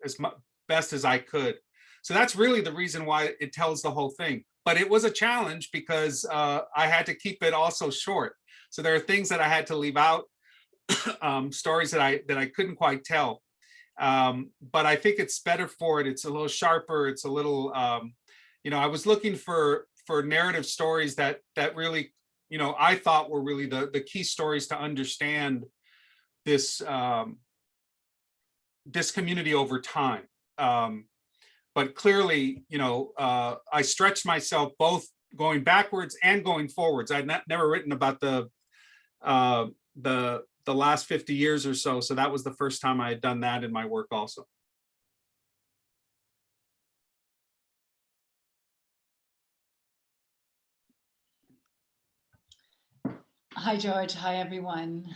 best as I could. So that's really the reason why it tells the whole thing. But it was a challenge because I had to keep it also short. So there are things that I had to leave out, stories that I couldn't quite tell. But I think it's better for it. It's a little sharper. It's a little, I was looking for narrative stories that really, I thought were really the key stories to understand this this community over time. But clearly, I stretched myself both going backwards and going forwards. I'd never written about the last 50 years or so. So that was the first time I had done that in my work also. Hi, George. Hi, everyone.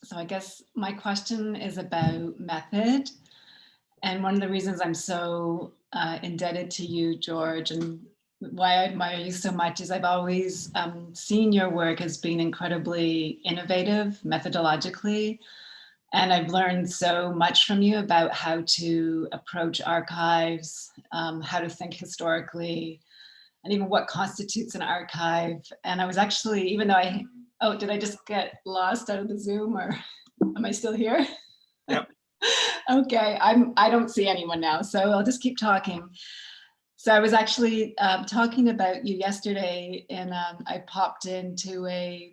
So I guess my question is about method. And one of the reasons I'm so indebted to you, George, and why I admire you so much is I've always seen your work as being incredibly innovative methodologically. And I've learned so much from you about how to approach archives, how to think historically, and even what constitutes an archive. And I was actually, even though did I just get lost out of the Zoom, or am I still here? Yep. Okay, I don't see anyone now, so I'll just keep talking. So I was actually talking about you yesterday, and I popped in to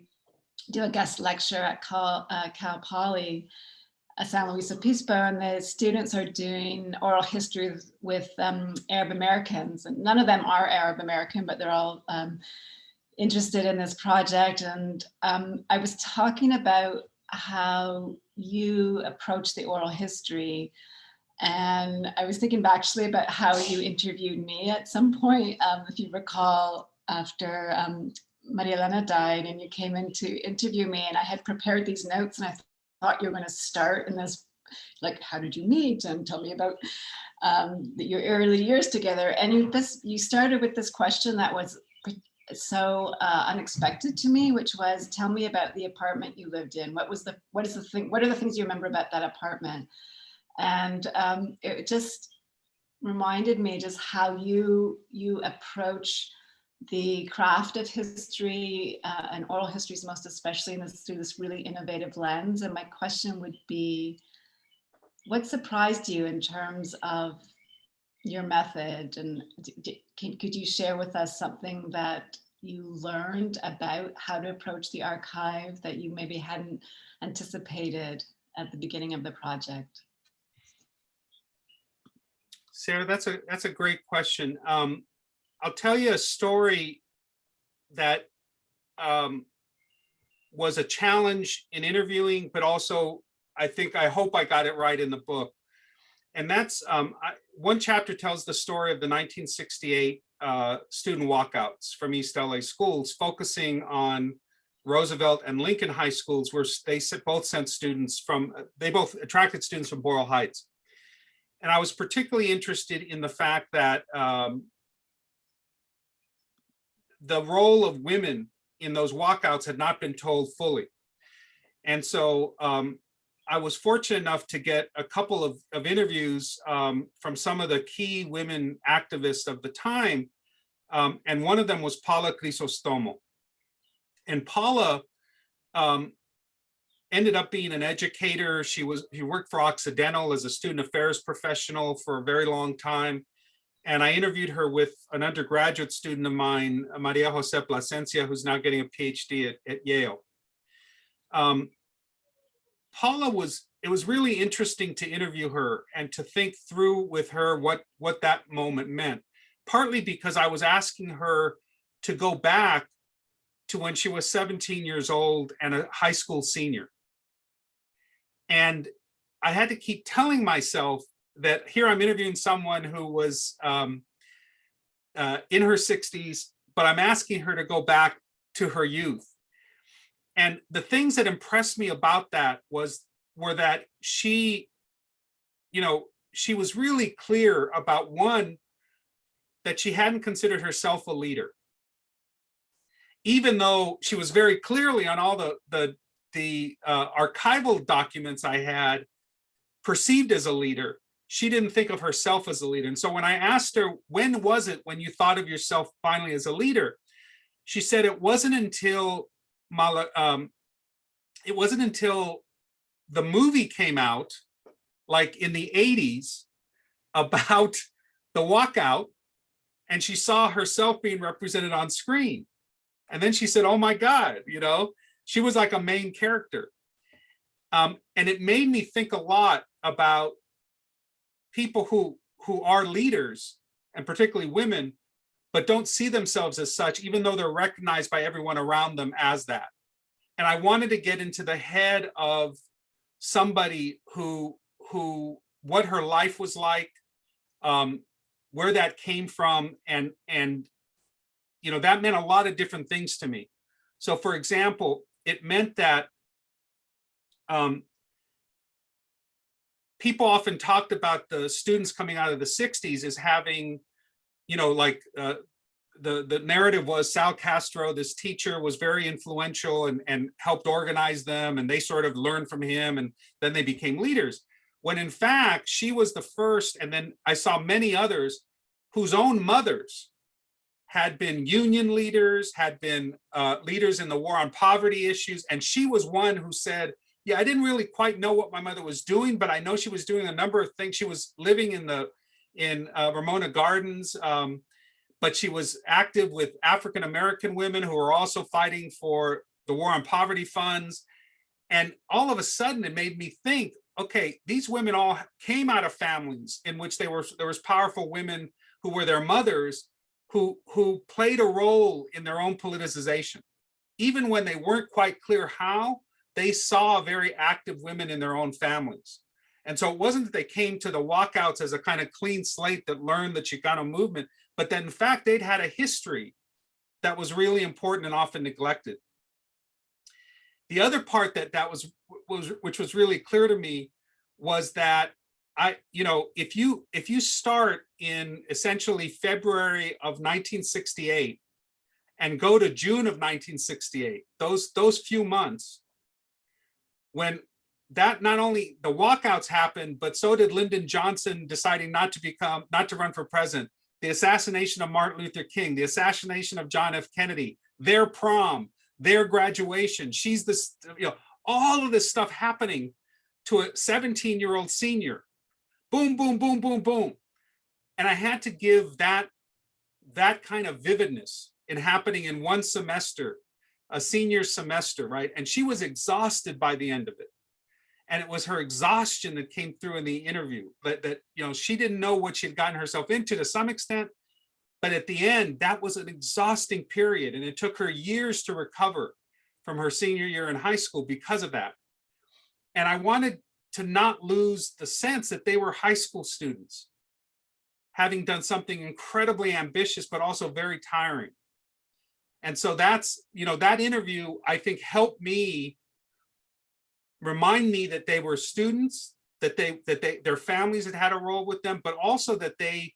do a guest lecture at Cal Poly, San Luis Obispo, and the students are doing oral history with Arab Americans, and none of them are Arab American, but they're all interested in this project. And I was talking about how you approach the oral history, and I was thinking actually about how you interviewed me at some point, if you recall, after Maria Elena died, and you came in to interview me, and I had prepared these notes, and I thought you were going to start in this, like, how did you meet, and tell me about your early years together. And you started with this question that was so unexpected to me, which was, tell me about the apartment you lived in. What are the things you remember about that apartment? And it just reminded me just how you approach the craft of history and oral histories, most especially through this really innovative lens. And my question would be, what surprised you in terms of your method? And could you share with us something that you learned about how to approach the archive that you maybe hadn't anticipated at the beginning of the project? Sarah, that's a great question. I'll tell you a story that was a challenge in interviewing, but also I hope I got it right in the book. And that's one chapter tells the story of the 1968 student walkouts from East LA schools, focusing on Roosevelt and Lincoln high schools, where they both sent students from, they both attracted students from Boyle Heights. And I was particularly interested in the fact that the role of women in those walkouts had not been told fully. And so I was fortunate enough to get a couple of interviews from some of the key women activists of the time. And one of them was Paula Crisostomo. And Paula ended up being an educator. She worked for Occidental as a student affairs professional for a very long time. And I interviewed her with an undergraduate student of mine, Maria Jose Plasencia, who's now getting a PhD at Yale. Paula it was really interesting to interview her and to think through with her what that moment meant, partly because I was asking her to go back to when she was 17 years old and a high school senior. And I had to keep telling myself that here I'm interviewing someone who was in her 60s, but I'm asking her to go back to her youth. And the things that impressed me about that were that she was really clear about, one, that she hadn't considered herself a leader. Even though she was very clearly on all the archival documents I had perceived as a leader, she didn't think of herself as a leader. And so when I asked her, when was it when you thought of yourself finally as a leader? She said it wasn't until the movie came out, like in the 80s, about the walkout, and she saw herself being represented on screen. And then she said, oh my God, she was like a main character. And it made me think a lot about people who are leaders, and particularly women, but don't see themselves as such, even though they're recognized by everyone around them as that. And I wanted to get into the head of somebody who what her life was like, where that came from, and that meant a lot of different things to me. So, for example, it meant that people often talked about the students coming out of the 60s as having, the narrative was Sal Castro, this teacher, was very influential and helped organize them, and they sort of learned from him, and then they became leaders. When in fact, she was the first, and then I saw many others whose own mothers had been union leaders, had been leaders in the war on poverty issues. And she was one who said, yeah, I didn't really quite know what my mother was doing, but I know she was doing a number of things. She was living in Ramona Gardens, but she was active with African-American women who were also fighting for the war on poverty funds. And all of a sudden it made me think, okay, these women all came out of families in which there was powerful women who were their mothers, who played a role in their own politicization. Even when they weren't quite clear how, they saw very active women in their own families. And so it wasn't that they came to the walkouts as a kind of clean slate that learned the Chicano movement, but that in fact they'd had a history that was really important and often neglected. The other part which was really clear to me was that if you start in essentially February of 1968 and go to June of 1968, those few months, when that not only the walkouts happened, but so did Lyndon Johnson deciding not to run for president, the assassination of Martin Luther King, the assassination of John F. Kennedy, their prom, their graduation. She's this, all of this stuff happening to a 17-year-old senior. Boom, boom, boom, boom, boom. And I had to give that kind of vividness in happening in one semester, a senior semester, right? And she was exhausted by the end of it. And it was her exhaustion that came through in the interview, that she didn't know what she had gotten herself into to some extent, but at the end, that was an exhausting period. And it took her years to recover from her senior year in high school because of that. And I wanted to not lose the sense that they were high school students, having done something incredibly ambitious, but also very tiring. And so that's, that interview, I think, helped me remind me that they were students, that their families had had a role with them, but also that they,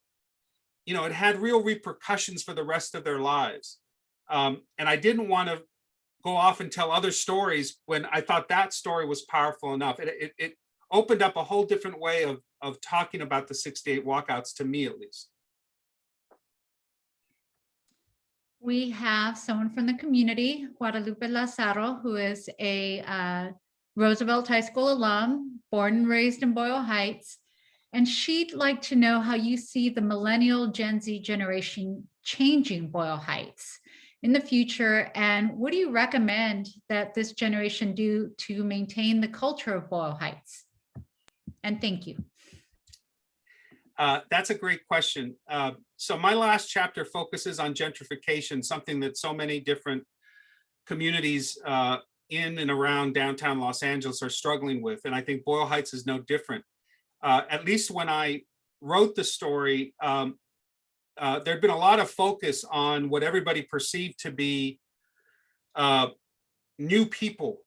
it had real repercussions for the rest of their lives. And I didn't want to go off and tell other stories when I thought that story was powerful enough. It opened up a whole different way of talking about the 68 walkouts, to me at least. We have someone from the community, Guadalupe Lazaro, who is a Roosevelt High School alum, born and raised in Boyle Heights. And she'd like to know how you see the millennial Gen Z generation changing Boyle Heights in the future. And what do you recommend that this generation do to maintain the culture of Boyle Heights? And thank you. That's a great question. So my last chapter focuses on gentrification, something that so many different communities in and around downtown Los Angeles are struggling with. And I think Boyle Heights is no different. At least when I wrote the story, there'd been a lot of focus on what everybody perceived to be new people,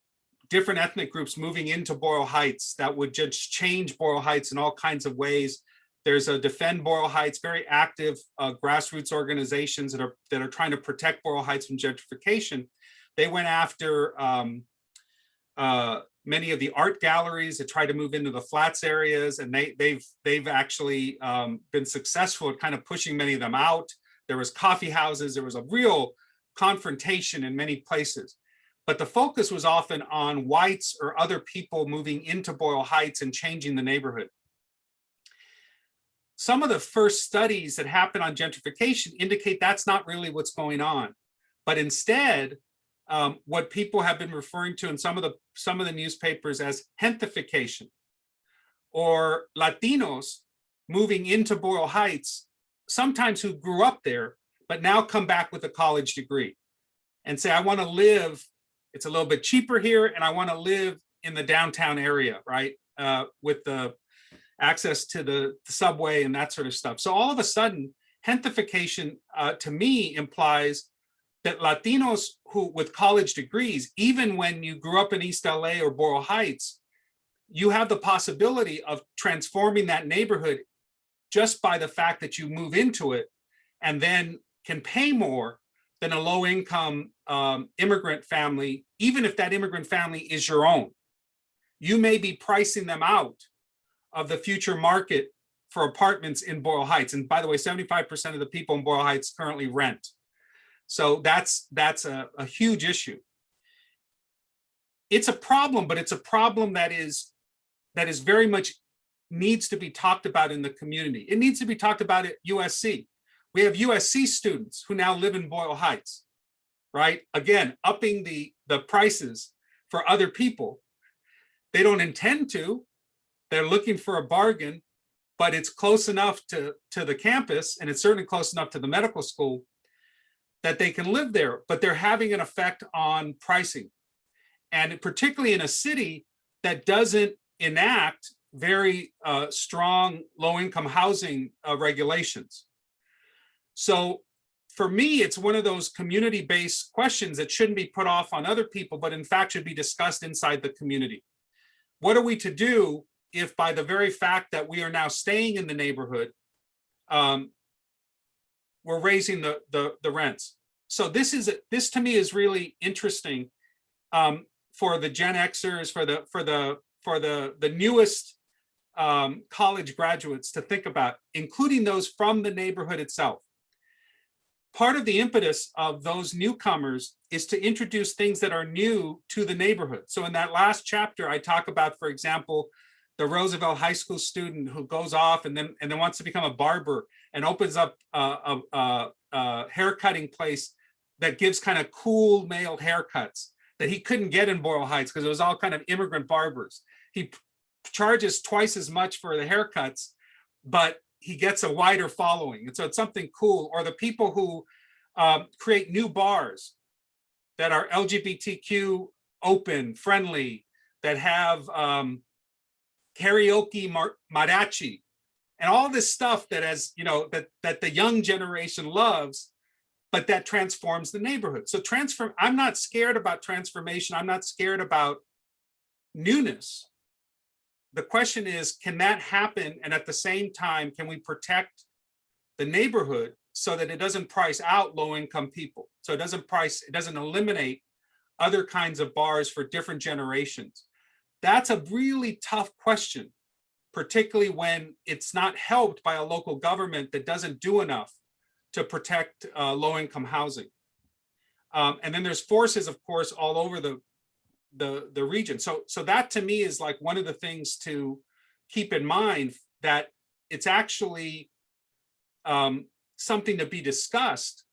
different ethnic groups moving into Boyle Heights that would just change Boyle Heights in all kinds of ways. There's a Defend Boyle Heights, very active grassroots organizations that are trying to protect Boyle Heights from gentrification. They went after many of the art galleries that try to move into the flats areas, and they've actually been successful at kind of pushing many of them out. There was coffee houses. There was a real confrontation in many places, but the focus was often on whites or other people moving into Boyle Heights and changing the neighborhood. Some of the first studies that happen on gentrification indicate that's not really what's going on, but instead, what people have been referring to in some of the newspapers as gentrification, or Latinos moving into Boyle Heights, sometimes who grew up there, but now come back with a college degree and say, I want to live, it's a little bit cheaper here, and I want to live in the downtown area, right? With the access to the subway and that sort of stuff. So all of a sudden, gentrification to me implies that Latinos who with college degrees, even when you grew up in East LA or Boyle Heights, you have the possibility of transforming that neighborhood just by the fact that you move into it and then can pay more than a low income immigrant family, even if that immigrant family is your own. You may be pricing them out of the future market for apartments in Boyle Heights. And by the way, 75% of the people in Boyle Heights currently rent. So that's a huge issue. It's a problem, but it's a problem that is very much needs to be talked about in the community. It needs to be talked about at USC. We have USC students who now live in Boyle Heights, right? Again, upping the prices for other people. They don't intend to. They're looking for a bargain, but it's close enough to the campus, and it's certainly close enough to the medical school that they can live there, but they're having an effect on pricing. And particularly in a city that doesn't enact very strong low-income housing regulations. So for me, it's one of those community-based questions that shouldn't be put off on other people, but in fact should be discussed inside the community. What are we to do if by the very fact that we are now staying in the neighborhood, we're raising the rents? So this to me is really interesting for the Gen Xers, for the newest college graduates to think about, including those from the neighborhood itself. Part of the impetus of those newcomers is to introduce things that are new to the neighborhood. So in that last chapter, I talk about, for example, the Roosevelt High School student who goes off and then wants to become a barber and opens up a haircutting place that gives kind of cool male haircuts that he couldn't get in Boyle Heights because it was all kind of immigrant barbers. He charges twice as much for the haircuts, but he gets a wider following. And so it's something cool. Or the people who create new bars that are LGBTQ open, friendly, that have karaoke mariachi, and all this stuff that that the young generation loves, but that transforms the neighborhood. So I'm not scared about transformation. I'm not scared about newness. The question is, can that happen? And at the same time, can we protect the neighborhood so that it doesn't price out low-income people? So it doesn't eliminate other kinds of bars for different generations. That's a really tough question, particularly when it's not helped by a local government that doesn't do enough to protect low-income housing. And then there's forces, of course, all over the region. So that to me is like one of the things to keep in mind, that it's actually something to be discussed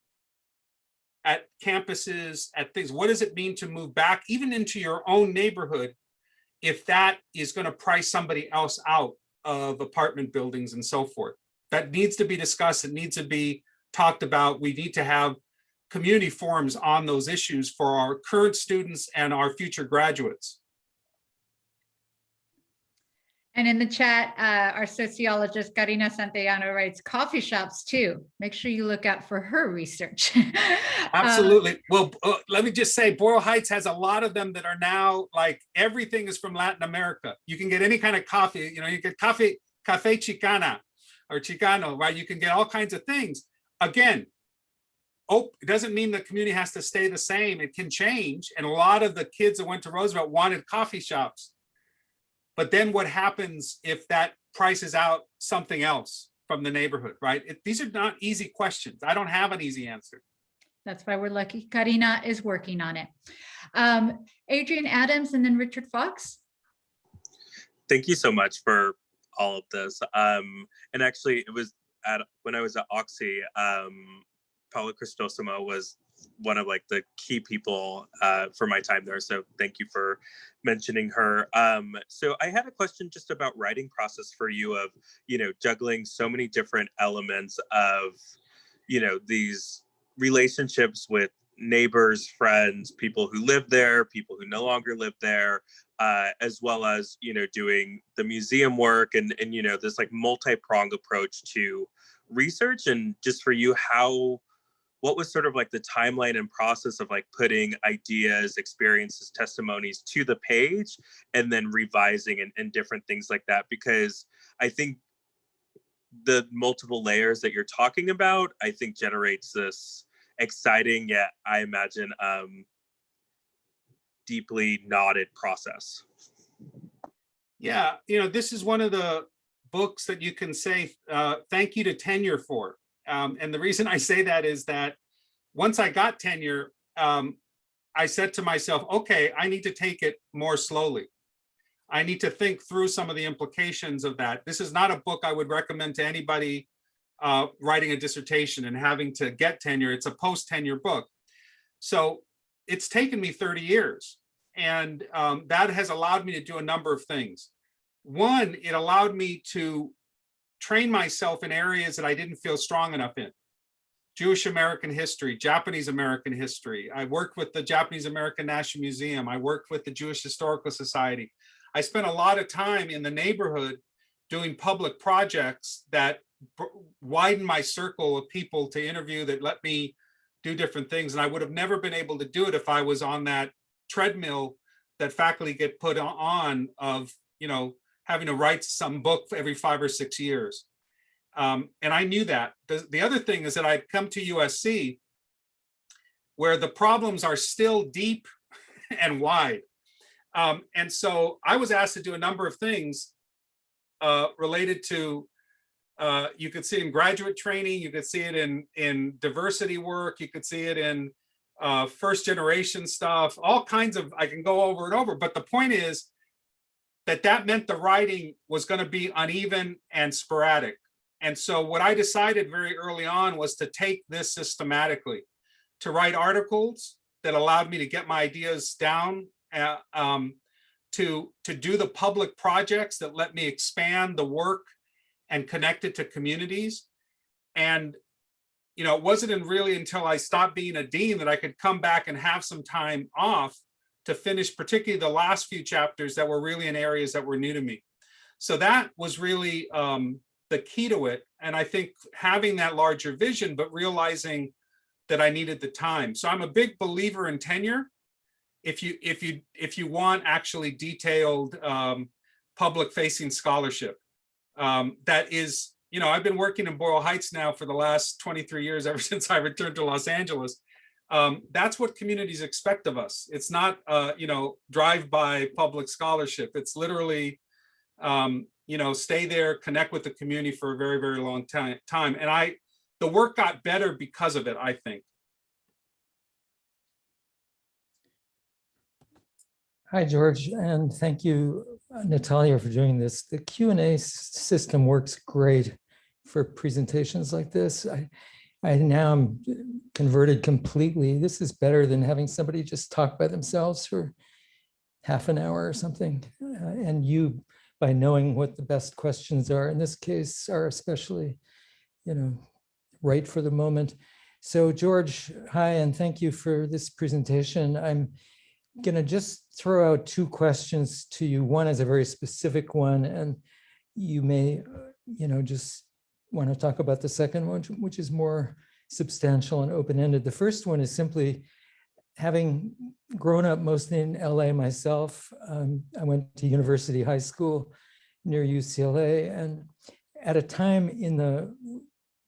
at campuses, at things. What does it mean to move back even into your own neighborhood if that is going to price somebody else out of apartment buildings and so forth? That needs to be discussed. It needs to be talked about. We need to have community forums on those issues for our current students and our future graduates. And in the chat, our sociologist Karina Santillano writes, coffee shops too. Make sure you look out for her research. Absolutely. Well, let me just say, Boyle Heights has a lot of them that are now like, everything is from Latin America. You can get any kind of coffee, you get cafe chicana or chicano, right? You can get all kinds of things. Again, it doesn't mean the community has to stay the same. It can change. And a lot of the kids that went to Roosevelt wanted coffee shops. But then what happens if that prices out something else from the neighborhood, right? These are not easy questions. I don't have an easy answer. That's why we're lucky Karina is working on it. Adrian Adams and then Richard Fox. Thank you so much for all of this. And actually, it was when I was at Oxy, Paula Cristosimo was one of like the key people for my time there. So thank you for mentioning her. So I had a question just about writing process for you of, juggling so many different elements of, these relationships with neighbors, friends, people who live there, people who no longer live there, as well as, doing the museum work and this like multi-pronged approach to research. And just for you, what was sort of like the timeline and process of like putting ideas, experiences, testimonies to the page and then revising and different things like that? Because I think the multiple layers that you're talking about, I think generates this exciting, yet I imagine deeply knotted process. Yeah, this is one of the books that you can say thank you to tenure for. And the reason I say that is that once I got tenure, I said to myself, okay, I need to take it more slowly. I need to think through some of the implications of that. This is not a book I would recommend to anybody writing a dissertation and having to get tenure. It's a post-tenure book. So it's taken me 30 years. And that has allowed me to do a number of things. One, it allowed me to train myself in areas that I didn't feel strong enough in. Jewish American history, Japanese American history. I worked with the Japanese American National Museum. I worked with the Jewish Historical Society. I spent a lot of time in the neighborhood doing public projects that widened my circle of people to interview, that let me do different things. And I would have never been able to do it if I was on that treadmill that faculty get put on of, having to write some book every 5 or 6 years. And I knew that. The other thing is that I'd come to USC where the problems are still deep and wide. And so I was asked to do a number of things related to, you could see it in graduate training, you could see it in diversity work, you could see it in first generation stuff, all kinds of, I can go over and over. But the point is that meant the writing was going to be uneven and sporadic. And so what I decided very early on was to take this systematically, to write articles that allowed me to get my ideas down, to do the public projects that let me expand the work and connect it to communities. And, it wasn't really until I stopped being a dean that I could come back and have some time off to finish particularly the last few chapters that were really in areas that were new to me. So that was really the key to it. And I think having that larger vision, but realizing that I needed the time. So I'm a big believer in tenure. If you want actually detailed public facing scholarship, that is, I've been working in Boyle Heights now for the last 23 years, ever since I returned to Los Angeles. That's what communities expect of us. It's not, drive-by public scholarship. It's literally, stay there, connect with the community for a very, very long time. And the work got better because of it, I think. Hi, George, and thank you, Natalia, for doing this. The Q&A system works great for presentations like this. I now am converted completely. This is better than having somebody just talk by themselves for half an hour or something. And you, by knowing what the best questions are in this case, are especially, right for the moment. So George, hi, and thank you for this presentation. I'm going to just throw out two questions to you. One is a very specific one, and you may, just want to talk about the second one, which is more substantial and open-ended. The first one is simply, having grown up mostly in LA myself, I went to University High School near UCLA, and at a time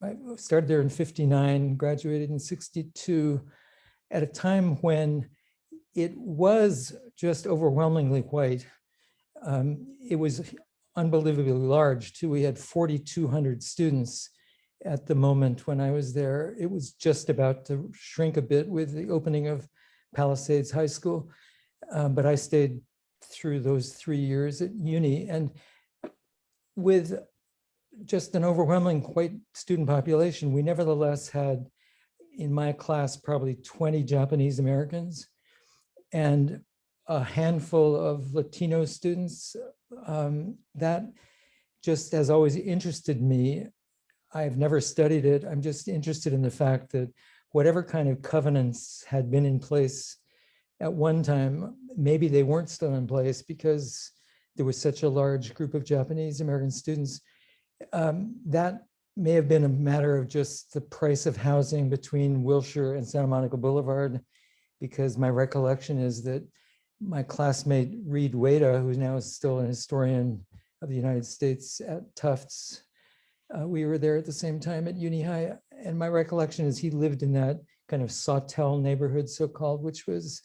I started there in '59, graduated in '62, at a time when it was just overwhelmingly white. It was unbelievably large too. We had 4,200 students at the moment when I was there. It was just about to shrink a bit with the opening of Palisades High School, but I stayed through those 3 years at uni, and with just an overwhelming white student population, we nevertheless had, in my class, probably 20 Japanese Americans and a handful of Latino students. That just has always interested me. I've never studied it. I'm just interested in the fact that whatever kind of covenants had been in place at one time, maybe they weren't still in place because there was such a large group of Japanese American students. That may have been a matter of just the price of housing between Wilshire and Santa Monica Boulevard, because my recollection is that my classmate Reed Wada, who now is still an historian of the United States at Tufts, we were there at the same time at Uni High, and my recollection is he lived in that kind of Sawtell neighborhood, so-called, which was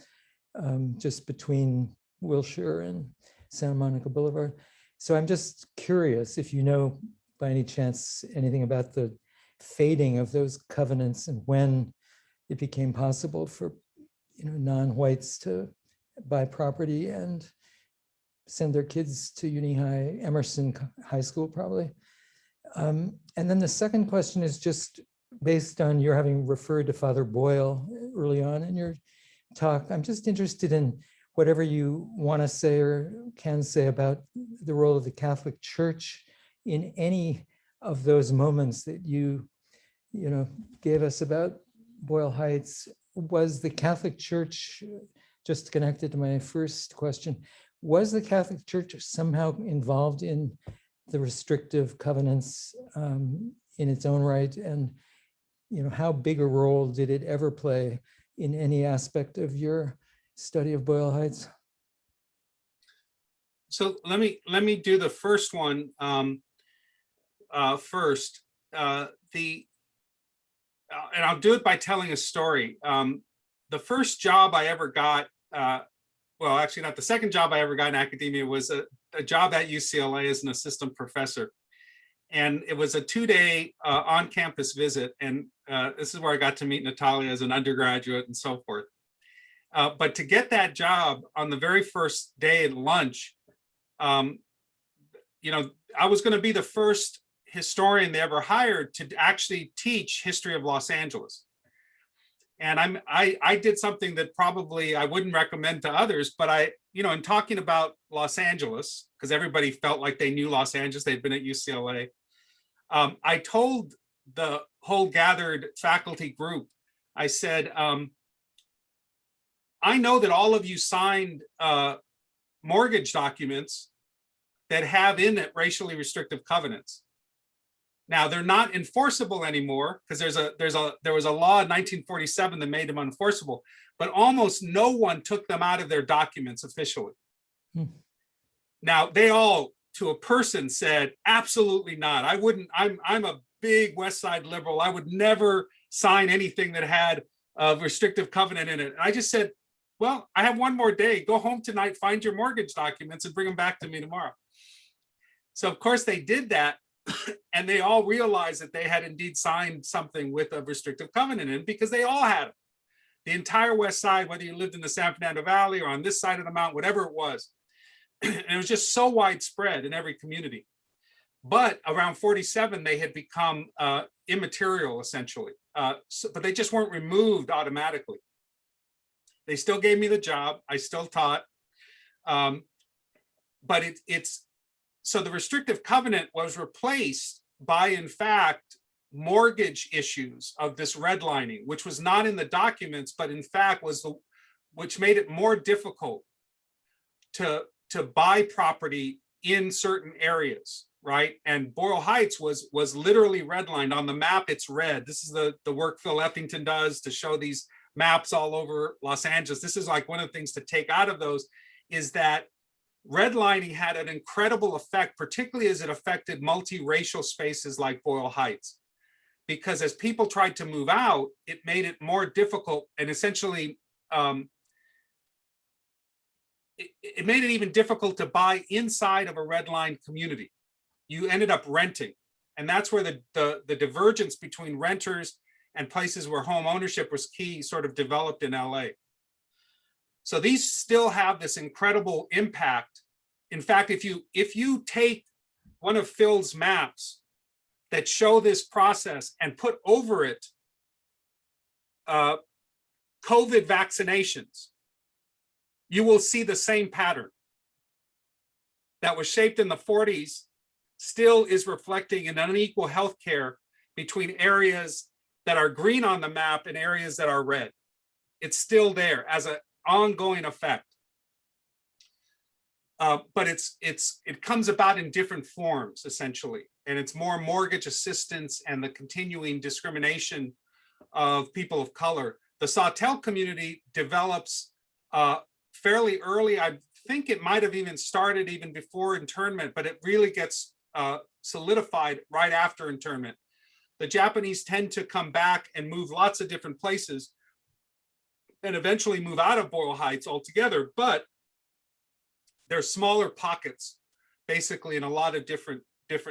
just between Wilshire and Santa Monica Boulevard. So I'm just curious if you know by any chance anything about the fading of those covenants and when it became possible for non-whites to buy property and send their kids to Uni High, Emerson High School, probably. And then the second question is just based on your having referred to Father Boyle early on in your talk. I'm just interested in whatever you want to say or can say about the role of the Catholic Church in any of those moments that you gave us about Boyle Heights. Was the Catholic Church, just connected to my first question, was the Catholic Church somehow involved in the restrictive covenants in its own right? And how big a role did it ever play in any aspect of your study of Boyle Heights? So let me do the first one first. And I'll do it by telling a story. The first job I ever got, well, actually not the second job I ever got in academia, was a job at UCLA as an assistant professor. And it was a 2-day on-campus visit. And this is where I got to meet Natalia as an undergraduate and so forth. But to get that job on the very first day at lunch, I was going to be the first historian they ever hired to actually teach history of Los Angeles. And I did something that probably I wouldn't recommend to others, but in talking about Los Angeles, because everybody felt like they knew Los Angeles, they'd been at UCLA, I told the whole gathered faculty group, I said, I know that all of you signed mortgage documents that have in it racially restrictive covenants. Now they're not enforceable anymore because there was a law in 1947 that made them unenforceable, but almost no one took them out of their documents officially. Now they all, to a person, said absolutely not. I wouldn't. I'm a big West Side liberal. I would never sign anything that had a restrictive covenant in it. And I just said, well, I have one more day. Go home tonight, find your mortgage documents, and bring them back to me tomorrow. So of course they did that. And they all realized that they had indeed signed something with a restrictive covenant in, because they all had it. The entire West Side, whether you lived in the San Fernando Valley or on this side of the mountain, whatever it was. And it was just so widespread in every community. But around 47, they had become immaterial, essentially. But they just weren't removed automatically. They still gave me the job. I still taught. But so the restrictive covenant was replaced by, in fact, mortgage issues of this redlining, which was not in the documents, but in fact which made it more difficult to buy property in certain areas, right? And Boyle Heights was literally redlined. On the map, it's red. This is the work Phil Effington does to show these maps all over Los Angeles. This is like one of the things to take out of those, is that redlining had an incredible effect, particularly as it affected multiracial spaces like Boyle Heights. Because as people tried to move out, it made it more difficult, and essentially it made it even difficult to buy inside of a redlined community. You ended up renting. And that's where the divergence between renters and places where home ownership was key sort of developed in LA. So these still have this incredible impact. In fact, if you take one of Phil's maps that show this process and put over it COVID vaccinations, you will see the same pattern that was shaped in the 40s still is reflecting an unequal healthcare between areas that are green on the map and areas that are red. It's still there as an ongoing effect. But it comes about in different forms, essentially. And it's more mortgage assistance and the continuing discrimination of people of color. The Sawtelle community develops fairly early. I think it might have even started even before internment, but it really gets solidified right after internment. The Japanese tend to come back and move lots of different places and eventually move out of Boyle Heights altogether, but there's smaller pockets, basically in a lot of different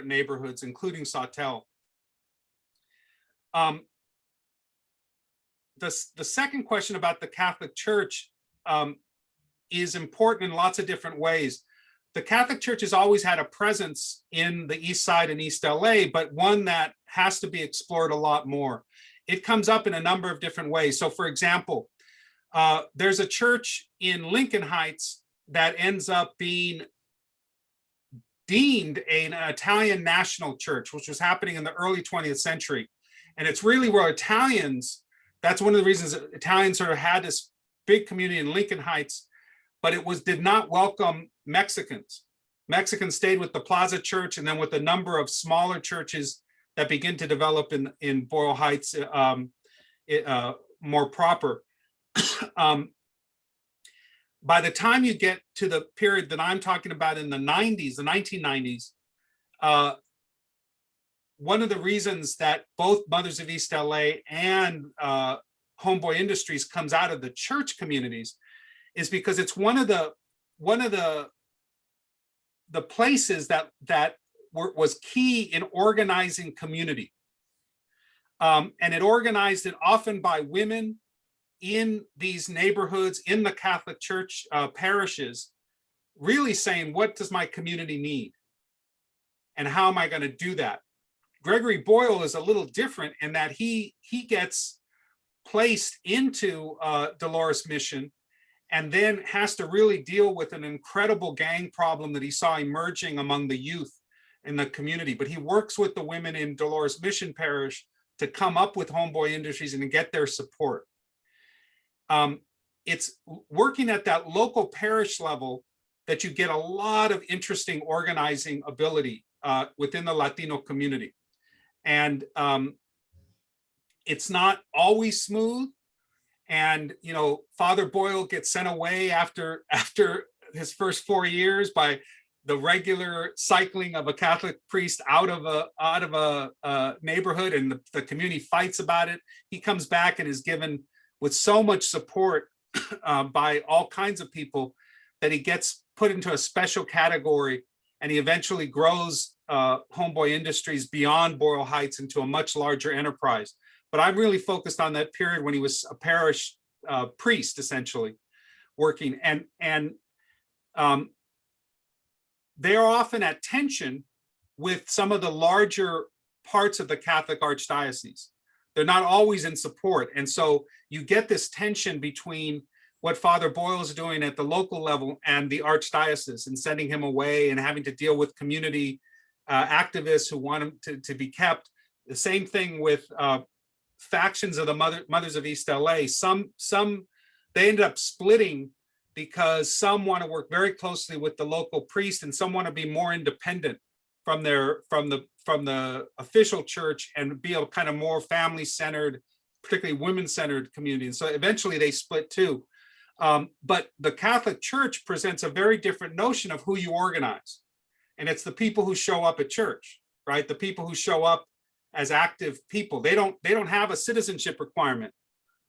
neighborhoods, including Sawtelle. The second question about the Catholic Church is important in lots of different ways. The Catholic Church has always had a presence in the East Side and East LA, but one that has to be explored a lot more. It comes up in a number of different ways. So for example, there's a church in Lincoln Heights that ends up being deemed an Italian national church, which was happening in the early 20th century. And it's really where Italians, that's one of the reasons that Italians sort of had this big community in Lincoln Heights, but it did not welcome Mexicans. Mexicans stayed with the Plaza Church and then with a number of smaller churches that begin to develop in Boyle Heights more proper. By the time you get to the period that I'm talking about in the 90s, the 1990s, one of the reasons that both Mothers of East LA and Homeboy Industries comes out of the church communities is because it's one of the places that was key in organizing community. And it organized it often by women in these neighborhoods, in the Catholic Church parishes, really saying, what does my community need? And how am I going to do that? Gregory Boyle is a little different in that he gets placed into Dolores Mission and then has to really deal with an incredible gang problem that he saw emerging among the youth in the community. But he works with the women in Dolores Mission Parish to come up with Homeboy Industries and to get their support. It's working at that local parish level that you get a lot of interesting organizing ability within the Latino community. And it's not always smooth. And, you know, Father Boyle gets sent away after his first 4 years by the regular cycling of a Catholic priest out of a neighborhood, and the community fights about it. He comes back and is given with so much support by all kinds of people that he gets put into a special category, and he eventually grows Homeboy Industries beyond Boyle Heights into a much larger enterprise. But I'm really focused on that period when he was a parish priest, essentially, working. And they're often at tension with some of the larger parts of the Catholic Archdiocese. They're not always in support. And so you get this tension between what Father Boyle is doing at the local level and the Archdiocese, and sending him away and having to deal with community activists who want him to be kept. The same thing with factions of the Mothers of East LA. Some they ended up splitting because some want to work very closely with the local priest, and some want to be more independent from the official church and be a kind of more family-centered, particularly women-centered community. And so eventually they split too. But the Catholic Church presents a very different notion of who you organize. And it's the people who show up at church, right? The people who show up as active people. They don't have a citizenship requirement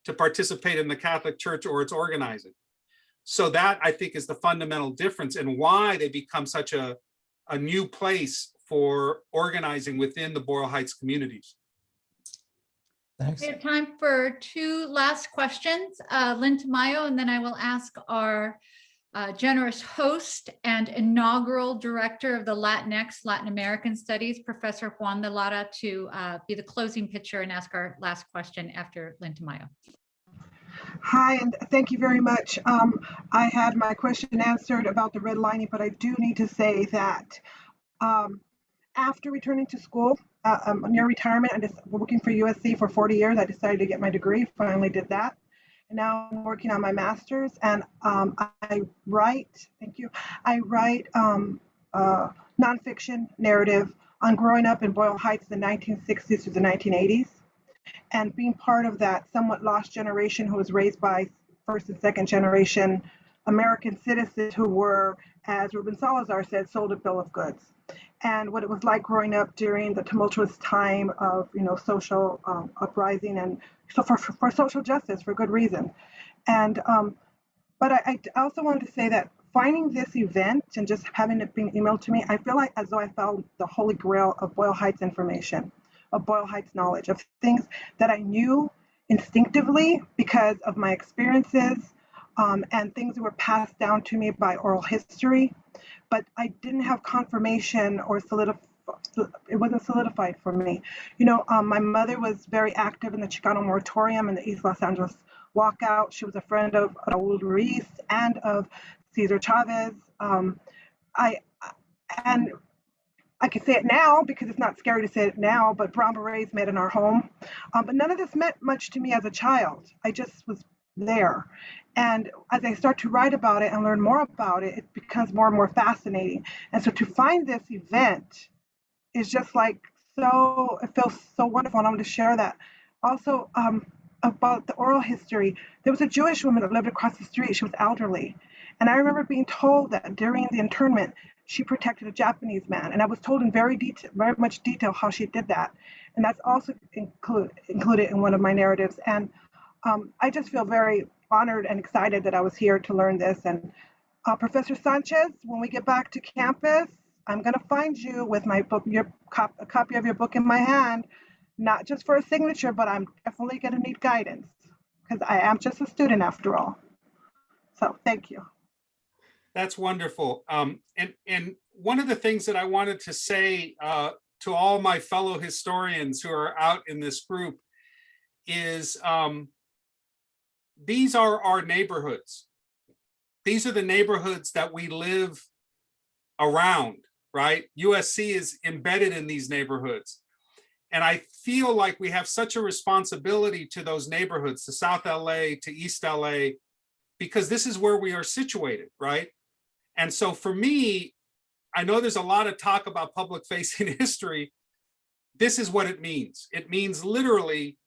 to participate in the Catholic Church or its organizing. So that, I think, is the fundamental difference, and why they become such a new place for organizing within the Boyle Heights communities. Thanks. We have time for two last questions. Lynn Tamayo, and then I will ask our generous host and inaugural director of the Latinx, Latin American Studies, Professor Juan de Lara, to be the closing pitcher and ask our last question after Lynn Tamayo. Hi, and thank you very much. I had my question answered about the redlining, but I do need to say that after returning to school, near retirement, I just working for USC for 40 years. I decided to get my degree, finally did that. And now I'm working on my master's, and I write, thank you, I write nonfiction narrative on growing up in Boyle Heights in the 1960s to the 1980s. And being part of that somewhat lost generation who was raised by first and second generation American citizens who were, as Ruben Salazar said, sold a bill of goods. And what it was like growing up during the tumultuous time of, you know, social uprising and so for social justice for good reason. And but I also wanted to say that finding this event and just having it being emailed to me, I feel like as though I found the holy grail of Boyle Heights information, of Boyle Heights knowledge, of things that I knew instinctively because of my experiences and things that were passed down to me by oral history, but I didn't have confirmation or it wasn't solidified for me. You know, my mother was very active in the Chicano moratorium and the East Los Angeles walkout. She was a friend of Raul Ruiz and of Cesar Chavez. And I can say it now because it's not scary to say it now, but brown berets met in our home. But none of this meant much to me as a child. I just was there. And as I start to write about it and learn more about it, it becomes more and more fascinating. And so to find this event is just like it feels so wonderful. And I want to share that. Also, about the oral history, there was a Jewish woman that lived across the street. She was elderly. And I remember being told that during the internment, she protected a Japanese man. And I was told in very much detail how she did that. And that's also included in one of my narratives. And I just feel very honored and excited that I was here to learn this. And Professor Sánchez, when we get back to campus, I'm going to find you with my book, a copy of your book in my hand, not just for a signature, but I'm definitely going to need guidance because I am just a student after all. So thank you. That's wonderful. And one of the things that I wanted to say to all my fellow historians who are out in this group is these are our neighborhoods. These are the neighborhoods that we live around, right? USC is embedded in these neighborhoods. And I feel like we have such a responsibility to those neighborhoods, to South LA, to East LA, because this is where we are situated, right? And so for me, I know there's a lot of talk about public facing history. This is what it means. It means literally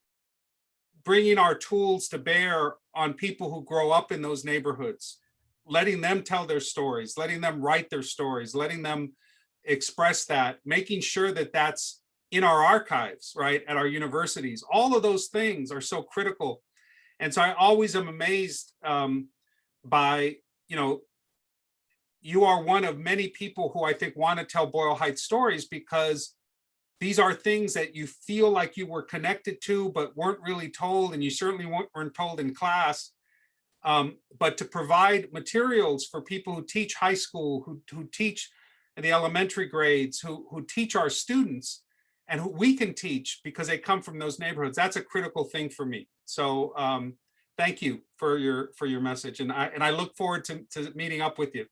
bringing our tools to bear on people who grow up in those neighborhoods, letting them tell their stories, letting them write their stories, letting them express that, making sure that that's in our archives, right, at our universities. All of those things are so critical. And so I always am amazed by, you are one of many people who I think want to tell Boyle Heights stories, because these are things that you feel like you were connected to, but weren't really told, and you certainly weren't told in class. But to provide materials for people who teach high school, who teach in the elementary grades, who teach our students, and who we can teach because they come from those neighborhoods, that's a critical thing for me. So thank you for your message, and I look forward to meeting up with you.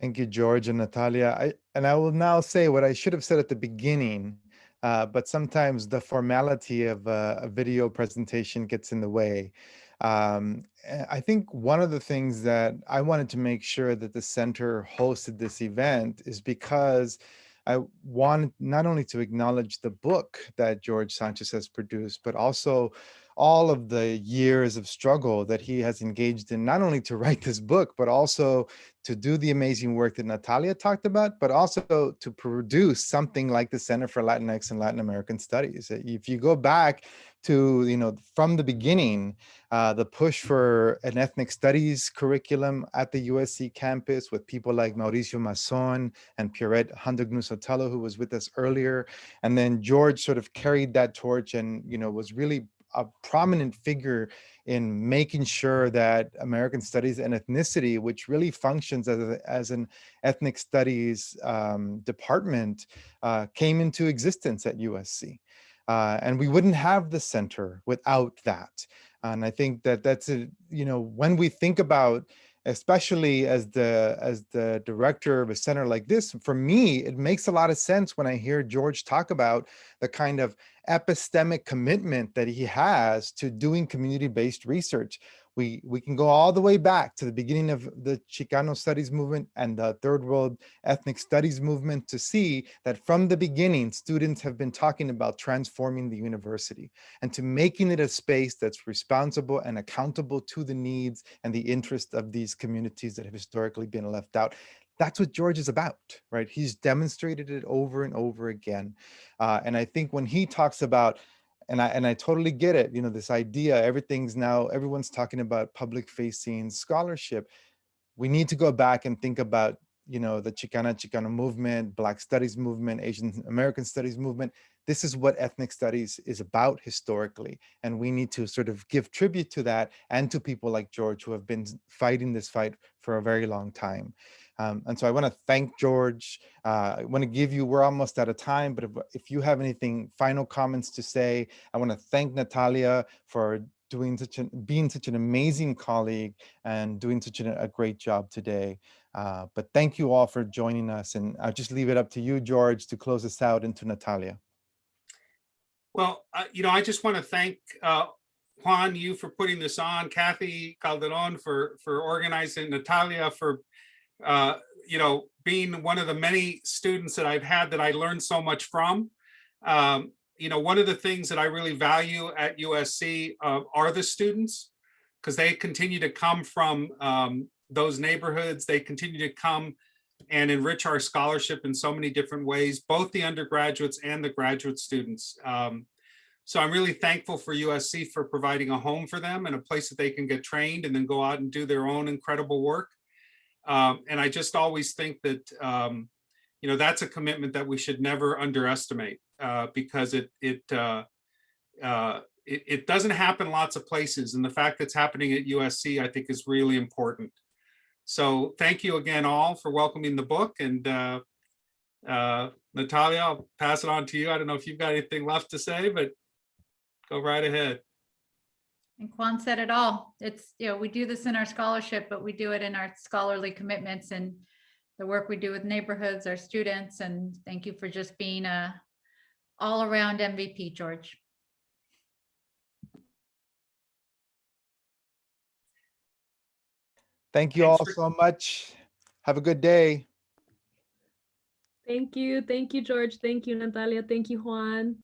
Thank you, George and Natalia. I will now say what I should have said at the beginning, but sometimes the formality of a video presentation gets in the way. I think one of the things that I wanted to make sure that the center hosted this event is because I wanted not only to acknowledge the book that George Sánchez has produced, but also all of the years of struggle that he has engaged in, not only to write this book, but also to do the amazing work that Natalia talked about, but also to produce something like the Center for Latinx and Latin American Studies. If you go back to, from the beginning, the push for an ethnic studies curriculum at the USC campus with people like Mauricio Mazón and Pierrette Handognu-Sotelo, who was with us earlier. And then George sort of carried that torch and, was really a prominent figure in making sure that American Studies and Ethnicity, which really functions as an ethnic studies department, came into existence at USC. And we wouldn't have the center without that. And I think that that's when we think about, especially as the director of a center like this, for me, it makes a lot of sense when I hear George talk about the kind of epistemic commitment that he has to doing community-based research. We can go all the way back to the beginning of the Chicano studies movement and the Third World ethnic studies movement to see that from the beginning, students have been talking about transforming the university and to making it a space that's responsible and accountable to the needs and the interests of these communities that have historically been left out. That's what George is about, right? He's demonstrated it over and over again. And I think when he talks about, and I totally get it, this idea, everyone's talking about public facing scholarship. We need to go back and think about, the Chicano movement, Black studies movement, Asian American studies movement. This is what ethnic studies is about historically. And we need to sort of give tribute to that and to people like George who have been fighting this fight for a very long time. And so I want to thank George. I want to give you, we're almost out of time, but if you have anything, final comments to say, I want to thank Natalia for being such an amazing colleague and doing such a great job today. But thank you all for joining us. And I'll just leave it up to you, George, to close us out, and to Natalia. Well, I just want to thank Juan, you for putting this on, Kathy Calderon for organizing, Natalia for being one of the many students that I've had that I learned so much from. One of the things that I really value at USC are the students, because they continue to come from those neighborhoods. They continue to come and enrich our scholarship in so many different ways, both the undergraduates and the graduate students. So I'm really thankful for USC for providing a home for them and a place that they can get trained and then go out and do their own incredible work. And I just always think that, that's a commitment that we should never underestimate, because it doesn't happen lots of places. And the fact that it's happening at USC, I think, is really important. So thank you again all for welcoming the book. And Natalia, I'll pass it on to you. I don't know if you've got anything left to say, but go right ahead. And Juan said it all. It's, we do this in our scholarship, but we do it in our scholarly commitments and the work we do with neighborhoods, our students. And thank you for just being a all-around MVP, George. Thank you Thanks all for- so much. Have a good day. Thank you. Thank you, George. Thank you, Natalia. Thank you, Juan.